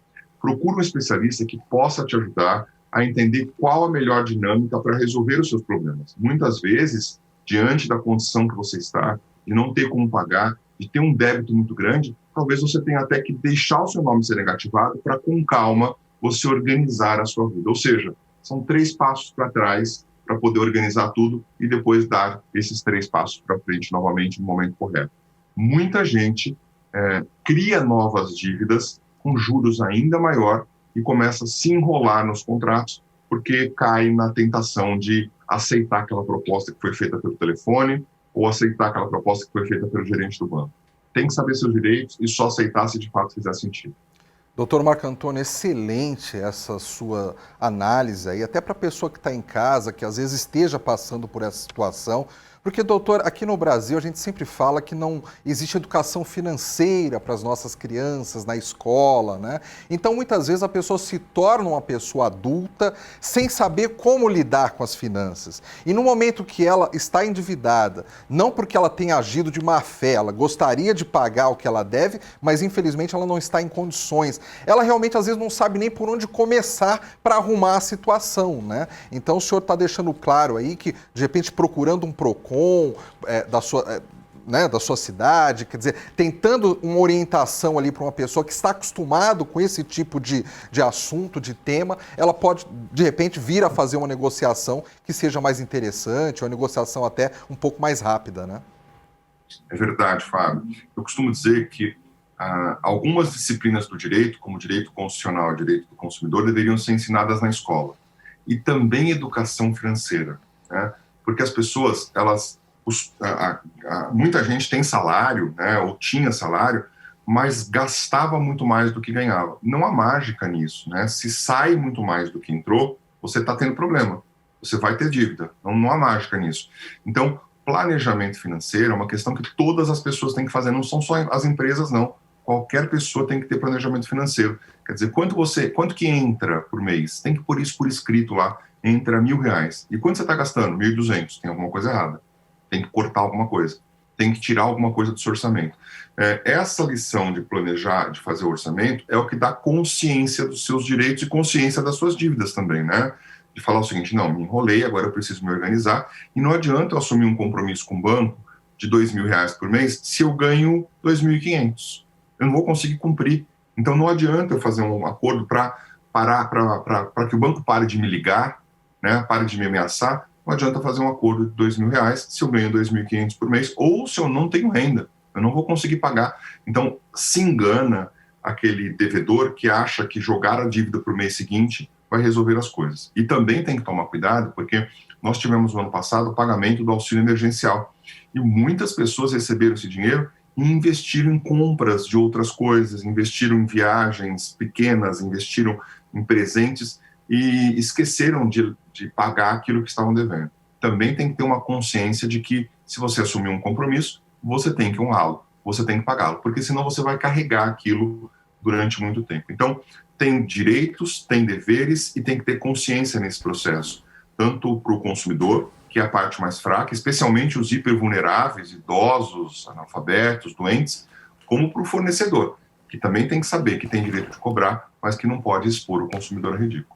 [SPEAKER 13] Procure um especialista que possa te ajudar a entender qual a melhor dinâmica para resolver os seus problemas. Muitas vezes, diante da condição que você está, de não ter como pagar, de ter um débito muito grande, talvez você tenha até que deixar o seu nome ser negativado para, com calma, você organizar a sua vida. Ou seja, são 3 passos para trás para poder organizar tudo e depois dar esses 3 passos para frente novamente no momento correto. Muita gente cria novas dívidas com juros ainda maior e começa a se enrolar nos contratos porque cai na tentação de aceitar aquela proposta que foi feita pelo telefone ou aceitar aquela proposta que foi feita pelo gerente do banco. Tem que saber seus direitos e só aceitar se de fato fizer sentido.
[SPEAKER 2] Doutor Marco Antônio, excelente essa sua análise aí, até para a pessoa que está em casa, que às vezes esteja passando por essa situação. Porque, doutor, aqui no Brasil a gente sempre fala que não existe educação financeira para as nossas crianças na escola, né? Então, muitas vezes a pessoa se torna uma pessoa adulta sem saber como lidar com as finanças. E no momento que ela está endividada, não porque ela tenha agido de má fé, ela gostaria de pagar o que ela deve, mas infelizmente ela não está em condições. Ela realmente às vezes não sabe nem por onde começar para arrumar a situação, né? Então, o senhor está deixando claro aí que, de repente, procurando um PROCON, da sua cidade, quer dizer, tentando uma orientação ali para uma pessoa que está acostumado com esse tipo de assunto, de tema, ela pode, de repente, vir a fazer uma negociação que seja mais interessante, uma negociação até um pouco mais rápida, né?
[SPEAKER 13] É verdade, Fábio. Eu costumo dizer que algumas disciplinas do direito, como o direito constitucional e o direito do consumidor, deveriam ser ensinadas na escola. E também educação financeira, né? Porque as pessoas, muita gente tem salário, né, ou tinha salário, mas gastava muito mais do que ganhava. Não há mágica nisso, né? Se sai muito mais do que entrou, você está tendo problema. Você vai ter dívida. Não há mágica nisso. Então, planejamento financeiro é uma questão que todas as pessoas têm que fazer, não são só as empresas, não. Qualquer pessoa tem que ter planejamento financeiro. Quer dizer, quanto que entra por mês? Tem que pôr isso por escrito lá. Entra R$1.000. E quanto você está gastando? 1.200. Tem alguma coisa errada. Tem que cortar alguma coisa. Tem que tirar alguma coisa do seu orçamento. Essa lição de planejar, de fazer o orçamento, é o que dá consciência dos seus direitos e consciência das suas dívidas também, né? De falar o seguinte, não, me enrolei, agora eu preciso me organizar. E não adianta eu assumir um compromisso com o banco de R$2.000 por mês se eu ganho 2.500. Eu não vou conseguir cumprir. Então não adianta eu fazer um acordo para que o banco pare de me ligar, né, pare de me ameaçar. Não adianta fazer um acordo de R$2.000 se eu ganho 2.500 por mês ou se eu não tenho renda. Eu não vou conseguir pagar. Então, se engana aquele devedor que acha que jogar a dívida para o mês seguinte vai resolver as coisas. E também tem que tomar cuidado, porque nós tivemos no ano passado o pagamento do auxílio emergencial. E muitas pessoas receberam esse dinheiro e investiram em compras de outras coisas, investiram em viagens pequenas, investiram em presentes e esqueceram de pagar aquilo que estavam devendo. Também tem que ter uma consciência de que, se você assumir um compromisso, você tem que honrá-lo, você tem que pagá-lo, porque senão você vai carregar aquilo durante muito tempo. Então, tem direitos, tem deveres e tem que ter consciência nesse processo, tanto para o consumidor, que é a parte mais fraca, especialmente os hipervulneráveis, idosos, analfabetos, doentes, como para o fornecedor, que também tem que saber que tem direito de cobrar, mas que não pode expor o consumidor a ridículo.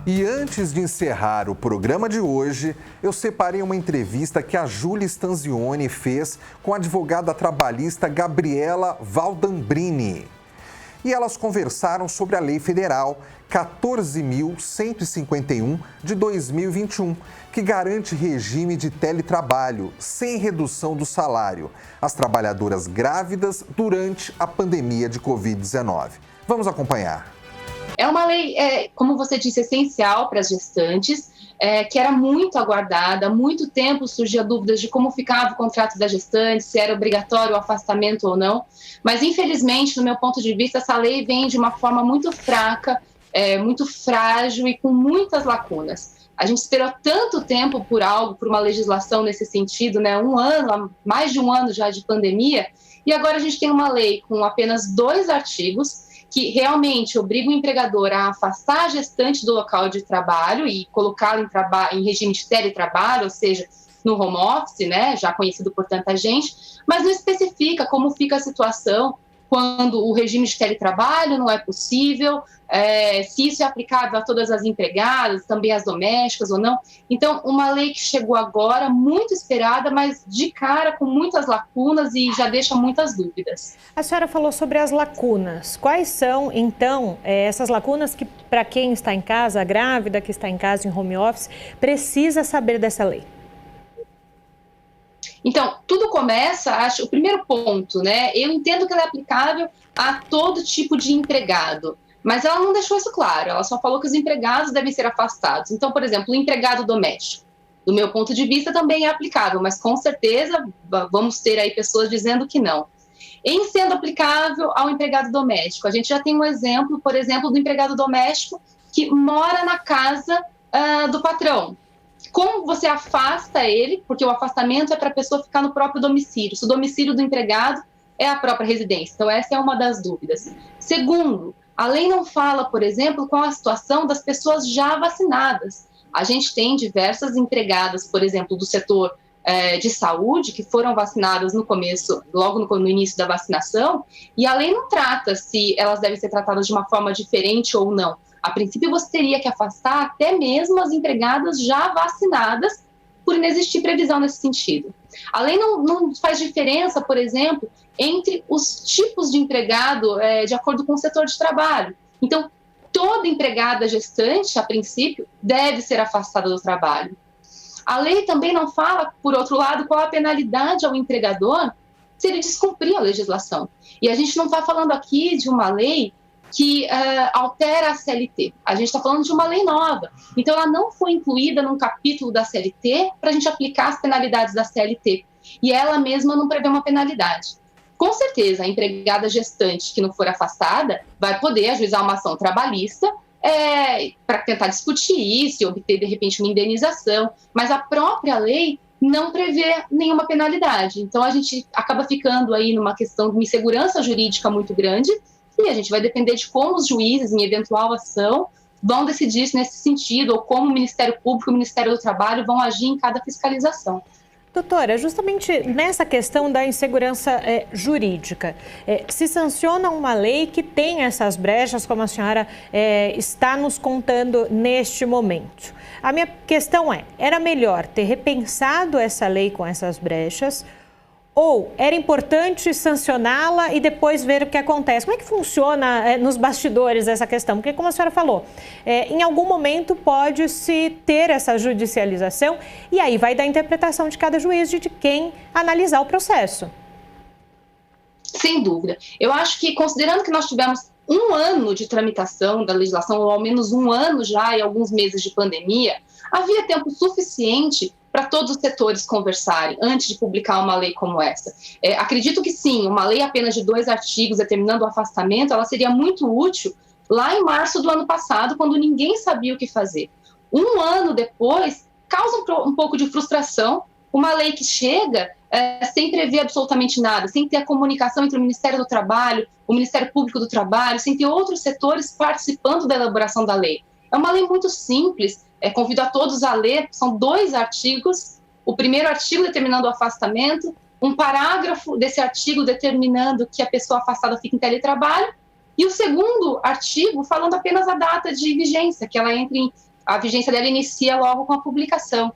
[SPEAKER 2] E antes de encerrar o programa de hoje, eu separei uma entrevista que a Júlia Stanzioni fez com a advogada trabalhista Gabriela Valdambrini. E elas conversaram sobre a Lei Federal 14.151 de 2021, que garante regime de teletrabalho sem redução do salário às trabalhadoras grávidas durante a pandemia de Covid-19. Vamos acompanhar.
[SPEAKER 14] É uma lei, como você disse, essencial para as gestantes, que era muito aguardada. Há muito tempo surgia dúvidas de como ficava o contrato da gestante, se era obrigatório o afastamento ou não. Mas, infelizmente, no meu ponto de vista, essa lei vem de uma forma muito fraca, muito frágil e com muitas lacunas. A gente esperou tanto tempo por uma legislação nesse sentido, né? Mais de um ano já de pandemia, e agora a gente tem uma lei com apenas 2 artigos, que realmente obriga o empregador a afastar a gestante do local de trabalho e colocá-la em regime de teletrabalho, ou seja, no home office, né, já conhecido por tanta gente, mas não especifica como fica a situação quando o regime de teletrabalho não é possível, se isso é aplicável a todas as empregadas, também as domésticas ou não. Então, uma lei que chegou agora, muito esperada, mas de cara com muitas lacunas e já deixa muitas dúvidas.
[SPEAKER 1] A senhora falou sobre as lacunas. Quais são, então, essas lacunas que, para quem está em casa, a grávida que está em casa em home office, precisa saber dessa lei?
[SPEAKER 14] Então, tudo começa, o primeiro ponto, né? Eu entendo que ela é aplicável a todo tipo de empregado, mas ela não deixou isso claro, ela só falou que os empregados devem ser afastados. Então, por exemplo, o empregado doméstico, do meu ponto de vista, também é aplicável, mas com certeza vamos ter aí pessoas dizendo que não. Em sendo aplicável ao empregado doméstico, a gente já tem um exemplo, por exemplo, do empregado doméstico que mora na casa do patrão. Como você afasta ele, porque o afastamento é para a pessoa ficar no próprio domicílio, se o domicílio do empregado é a própria residência. Então, essa é uma das dúvidas. Segundo, a lei não fala, por exemplo, qual a situação das pessoas já vacinadas. A gente tem diversas empregadas, por exemplo, do setor de saúde, que foram vacinadas no começo, logo no início da vacinação, e a lei não trata se elas devem ser tratadas de uma forma diferente ou não. A princípio, você teria que afastar até mesmo as empregadas já vacinadas, por inexistir previsão nesse sentido. A lei não faz diferença, por exemplo, entre os tipos de empregado de acordo com o setor de trabalho. Então, toda empregada gestante, a princípio, deve ser afastada do trabalho. A lei também não fala, por outro lado, qual a penalidade ao empregador se ele descumprir a legislação. E a gente não está falando aqui de uma lei que altera a CLT. A gente está falando de uma lei nova. Então, ela não foi incluída num capítulo da CLT para a gente aplicar as penalidades da CLT. E ela mesma não prevê uma penalidade. Com certeza, a empregada gestante que não for afastada vai poder ajuizar uma ação trabalhista para tentar discutir isso e obter, de repente, uma indenização. Mas a própria lei não prevê nenhuma penalidade. Então, a gente acaba ficando aí numa questão de uma insegurança jurídica muito grande. E a gente vai depender de como os juízes, em eventual ação, vão decidir isso nesse sentido, ou como o Ministério Público e o Ministério do Trabalho vão agir em cada fiscalização.
[SPEAKER 1] Doutora, justamente nessa questão da insegurança jurídica, se sanciona uma lei que tem essas brechas, como a senhora está nos contando neste momento. A minha questão era melhor ter repensado essa lei com essas brechas, ou era importante sancioná-la e depois ver o que acontece? Como é que funciona nos bastidores essa questão? Porque, como a senhora falou, em algum momento pode-se ter essa judicialização e aí vai da interpretação de cada juiz, de quem analisar o processo.
[SPEAKER 14] Sem dúvida. Eu acho que, considerando que nós tivemos 1 ano de tramitação da legislação, ou ao menos 1 ano já e alguns meses de pandemia, havia tempo suficiente para todos os setores conversarem antes de publicar uma lei como essa. Acredito que sim, uma lei apenas de 2 artigos determinando o afastamento, ela seria muito útil lá em março do ano passado, quando ninguém sabia o que fazer. 1 ano depois, causa um pouco de frustração, uma lei que chega sem prever absolutamente nada, sem ter a comunicação entre o Ministério do Trabalho, o Ministério Público do Trabalho, sem ter outros setores participando da elaboração da lei. É uma lei muito simples, convido a todos a ler, são 2 artigos, o primeiro artigo determinando o afastamento, um parágrafo desse artigo determinando que a pessoa afastada fica em teletrabalho, e o segundo artigo falando apenas a data de vigência, que ela a vigência dela inicia logo com a publicação.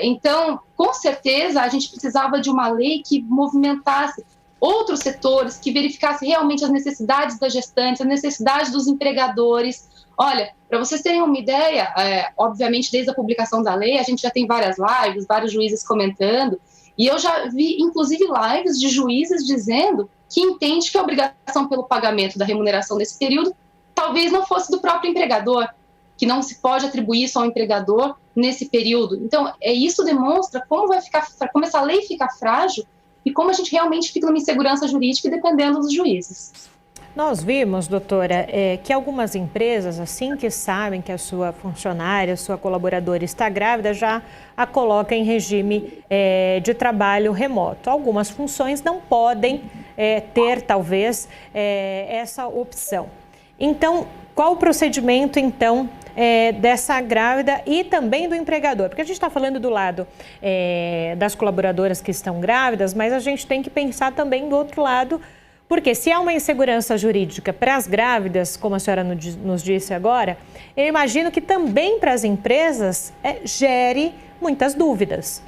[SPEAKER 14] Então, com certeza, a gente precisava de uma lei que movimentasse outros setores, que verificasse realmente as necessidades das gestantes, as necessidades dos empregadores. Olha, para vocês terem uma ideia, obviamente, desde a publicação da lei, a gente já tem várias lives, vários juízes comentando, e eu já vi, inclusive, lives de juízes dizendo que entende que a obrigação pelo pagamento da remuneração nesse período talvez não fosse do próprio empregador, que não se pode atribuir isso ao empregador nesse período. Então, isso demonstra como essa lei fica frágil e como a gente realmente fica numa insegurança jurídica dependendo dos juízes.
[SPEAKER 1] Nós vimos, doutora, que algumas empresas, assim que sabem que a sua funcionária, a sua colaboradora está grávida, já a coloca em regime de trabalho remoto. Algumas funções não podem ter, talvez, essa opção. Então, qual o procedimento, então, dessa grávida e também do empregador? Porque a gente está falando do lado das colaboradoras que estão grávidas, mas a gente tem que pensar também do outro lado. Porque se há uma insegurança jurídica para as grávidas, como a senhora nos disse agora, eu imagino que também para as empresas gere muitas dúvidas.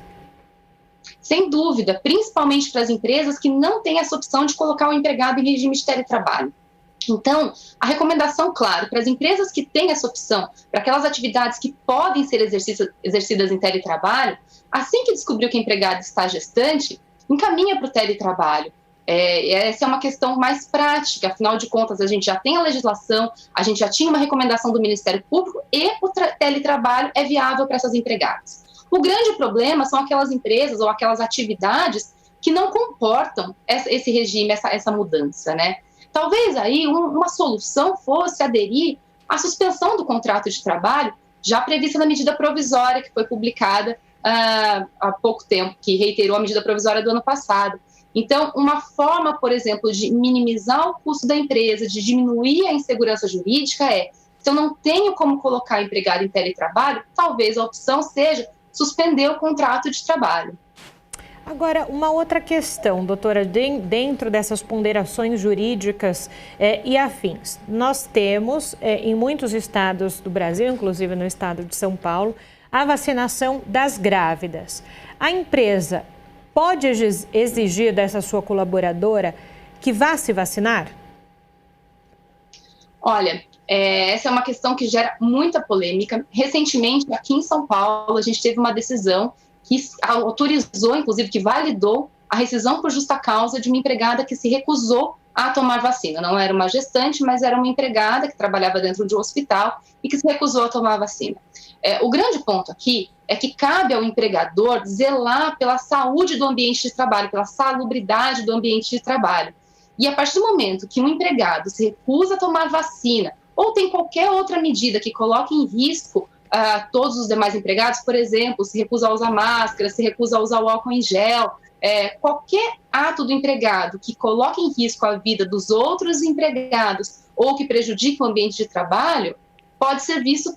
[SPEAKER 14] Sem dúvida, principalmente para as empresas que não têm essa opção de colocar o empregado em regime de teletrabalho. Então, a recomendação, claro, para as empresas que têm essa opção, para aquelas atividades que podem ser exercidas em teletrabalho, assim que descobriu que o empregado está gestante, encaminha para o teletrabalho. Essa é uma questão mais prática, afinal de contas, a gente já tem a legislação, a gente já tinha uma recomendação do Ministério Público e o teletrabalho é viável para essas empregadas. O grande problema são aquelas empresas ou aquelas atividades que não comportam esse regime, essa mudança, né? Talvez aí uma solução fosse aderir à suspensão do contrato de trabalho, já prevista na medida provisória que foi publicada há pouco tempo, que reiterou a medida provisória do ano passado. Então, uma forma, por exemplo, de minimizar o custo da empresa, de diminuir a insegurança jurídica se eu não tenho como colocar empregado em teletrabalho, talvez a opção seja suspender o contrato de trabalho.
[SPEAKER 1] Agora, uma outra questão, doutora, dentro dessas ponderações jurídicas e afins, nós temos em muitos estados do Brasil, inclusive no estado de São Paulo, a vacinação das grávidas. A empresa pode exigir dessa sua colaboradora que vá se vacinar?
[SPEAKER 14] Olha, essa é uma questão que gera muita polêmica. Recentemente, aqui em São Paulo, a gente teve uma decisão que autorizou, inclusive, que validou a rescisão por justa causa de uma empregada que se recusou a tomar vacina. Não era uma gestante, mas era uma empregada que trabalhava dentro de um hospital e que se recusou a tomar a vacina. O grande ponto aqui é que cabe ao empregador zelar pela saúde do ambiente de trabalho, pela salubridade do ambiente de trabalho. E a partir do momento que um empregado se recusa a tomar vacina ou tem qualquer outra medida que coloque em risco todos os demais empregados, por exemplo, se recusa a usar máscara, se recusa a usar o álcool em gel, qualquer ato do empregado que coloque em risco a vida dos outros empregados ou que prejudique o ambiente de trabalho, pode ser visto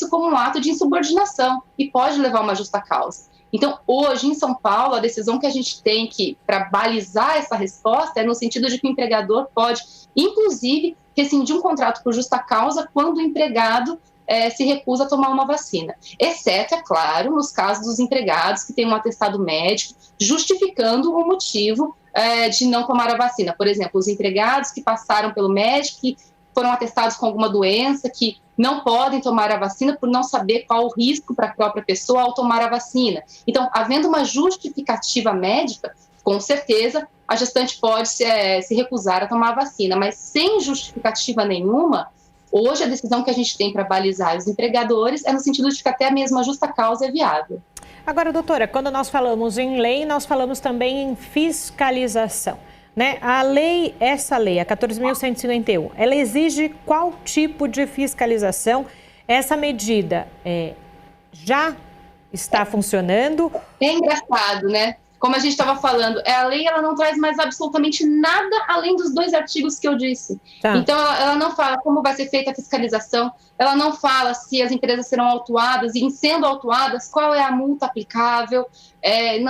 [SPEAKER 14] como um ato de insubordinação e pode levar a uma justa causa. Então, hoje, em São Paulo, a decisão que a gente tem para balizar essa resposta é no sentido de que o empregador pode, inclusive, rescindir um contrato por justa causa quando o empregado se recusa a tomar uma vacina. Exceto, é claro, nos casos dos empregados que têm um atestado médico justificando o motivo de não tomar a vacina. Por exemplo, os empregados que passaram pelo médico, que foram atestados com alguma doença, que não podem tomar a vacina por não saber qual o risco para a própria pessoa ao tomar a vacina. Então, havendo uma justificativa médica, com certeza a gestante pode se recusar a tomar a vacina, mas sem justificativa nenhuma, hoje a decisão que a gente tem para balizar os empregadores é no sentido de que até mesmo a justa causa é viável.
[SPEAKER 1] Agora, doutora, quando nós falamos em lei, nós falamos também em fiscalização. Né? Essa lei, a 14.151, ela exige qual tipo de fiscalização? Essa medida já está funcionando?
[SPEAKER 14] É engraçado, né? Como a gente estava falando, a lei ela não traz mais absolutamente nada além dos 2 artigos que eu disse. Tá. Então, ela não fala como vai ser feita a fiscalização, ela não fala se as empresas serão autuadas e, em sendo autuadas, qual é a multa aplicável.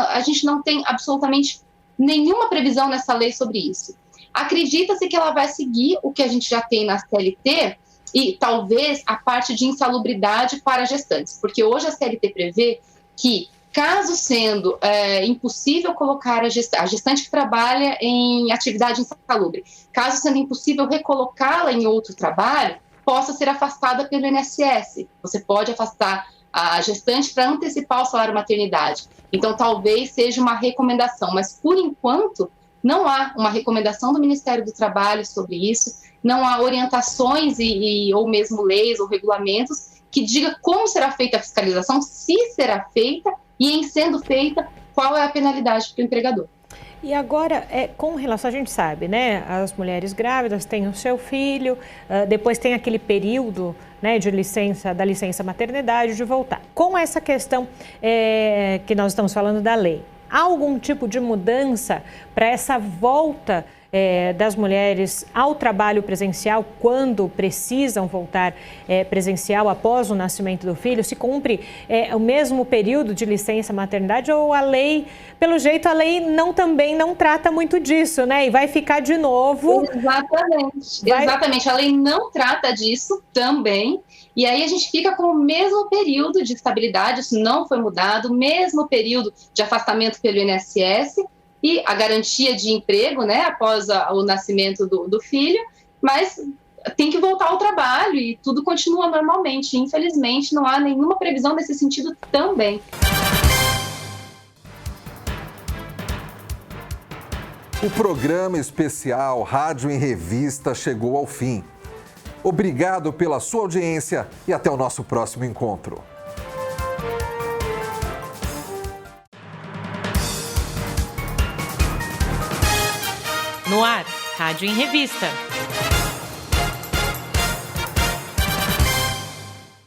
[SPEAKER 14] A gente não tem absolutamente nenhuma previsão nessa lei sobre isso. Acredita-se que ela vai seguir o que a gente já tem na CLT e talvez a parte de insalubridade para gestantes, porque hoje a CLT prevê que, caso sendo impossível colocar a gestante que trabalha em atividade insalubre, caso sendo impossível recolocá-la em outro trabalho, possa ser afastada pelo INSS. Você pode afastar a gestante para antecipar o salário maternidade. Então, talvez seja uma recomendação, mas, por enquanto, não há uma recomendação do Ministério do Trabalho sobre isso, não há orientações ou mesmo leis ou regulamentos que diga como será feita a fiscalização, se será feita e, em sendo feita, qual é a penalidade para o empregador.
[SPEAKER 1] E agora, com relação, a gente sabe, né? As mulheres grávidas têm o seu filho, depois tem aquele período, né, da licença maternidade, de voltar. Com essa questão que nós estamos falando da lei, há algum tipo de mudança para essa volta das mulheres ao trabalho presencial quando precisam voltar presencial após o nascimento do filho? Se cumpre o mesmo período de licença maternidade ou a lei, pelo jeito a lei também não trata muito disso, né? E vai ficar de novo...
[SPEAKER 14] Exatamente, a lei não trata disso também. E aí a gente fica com o mesmo período de estabilidade, isso não foi mudado, o mesmo período de afastamento pelo INSS, e a garantia de emprego, né, após o nascimento do filho, mas tem que voltar ao trabalho e tudo continua normalmente. Infelizmente, não há nenhuma previsão nesse sentido também.
[SPEAKER 2] O programa especial Rádio em Revista chegou ao fim. Obrigado pela sua audiência e até o nosso próximo encontro.
[SPEAKER 6] No ar, Rádio em Revista.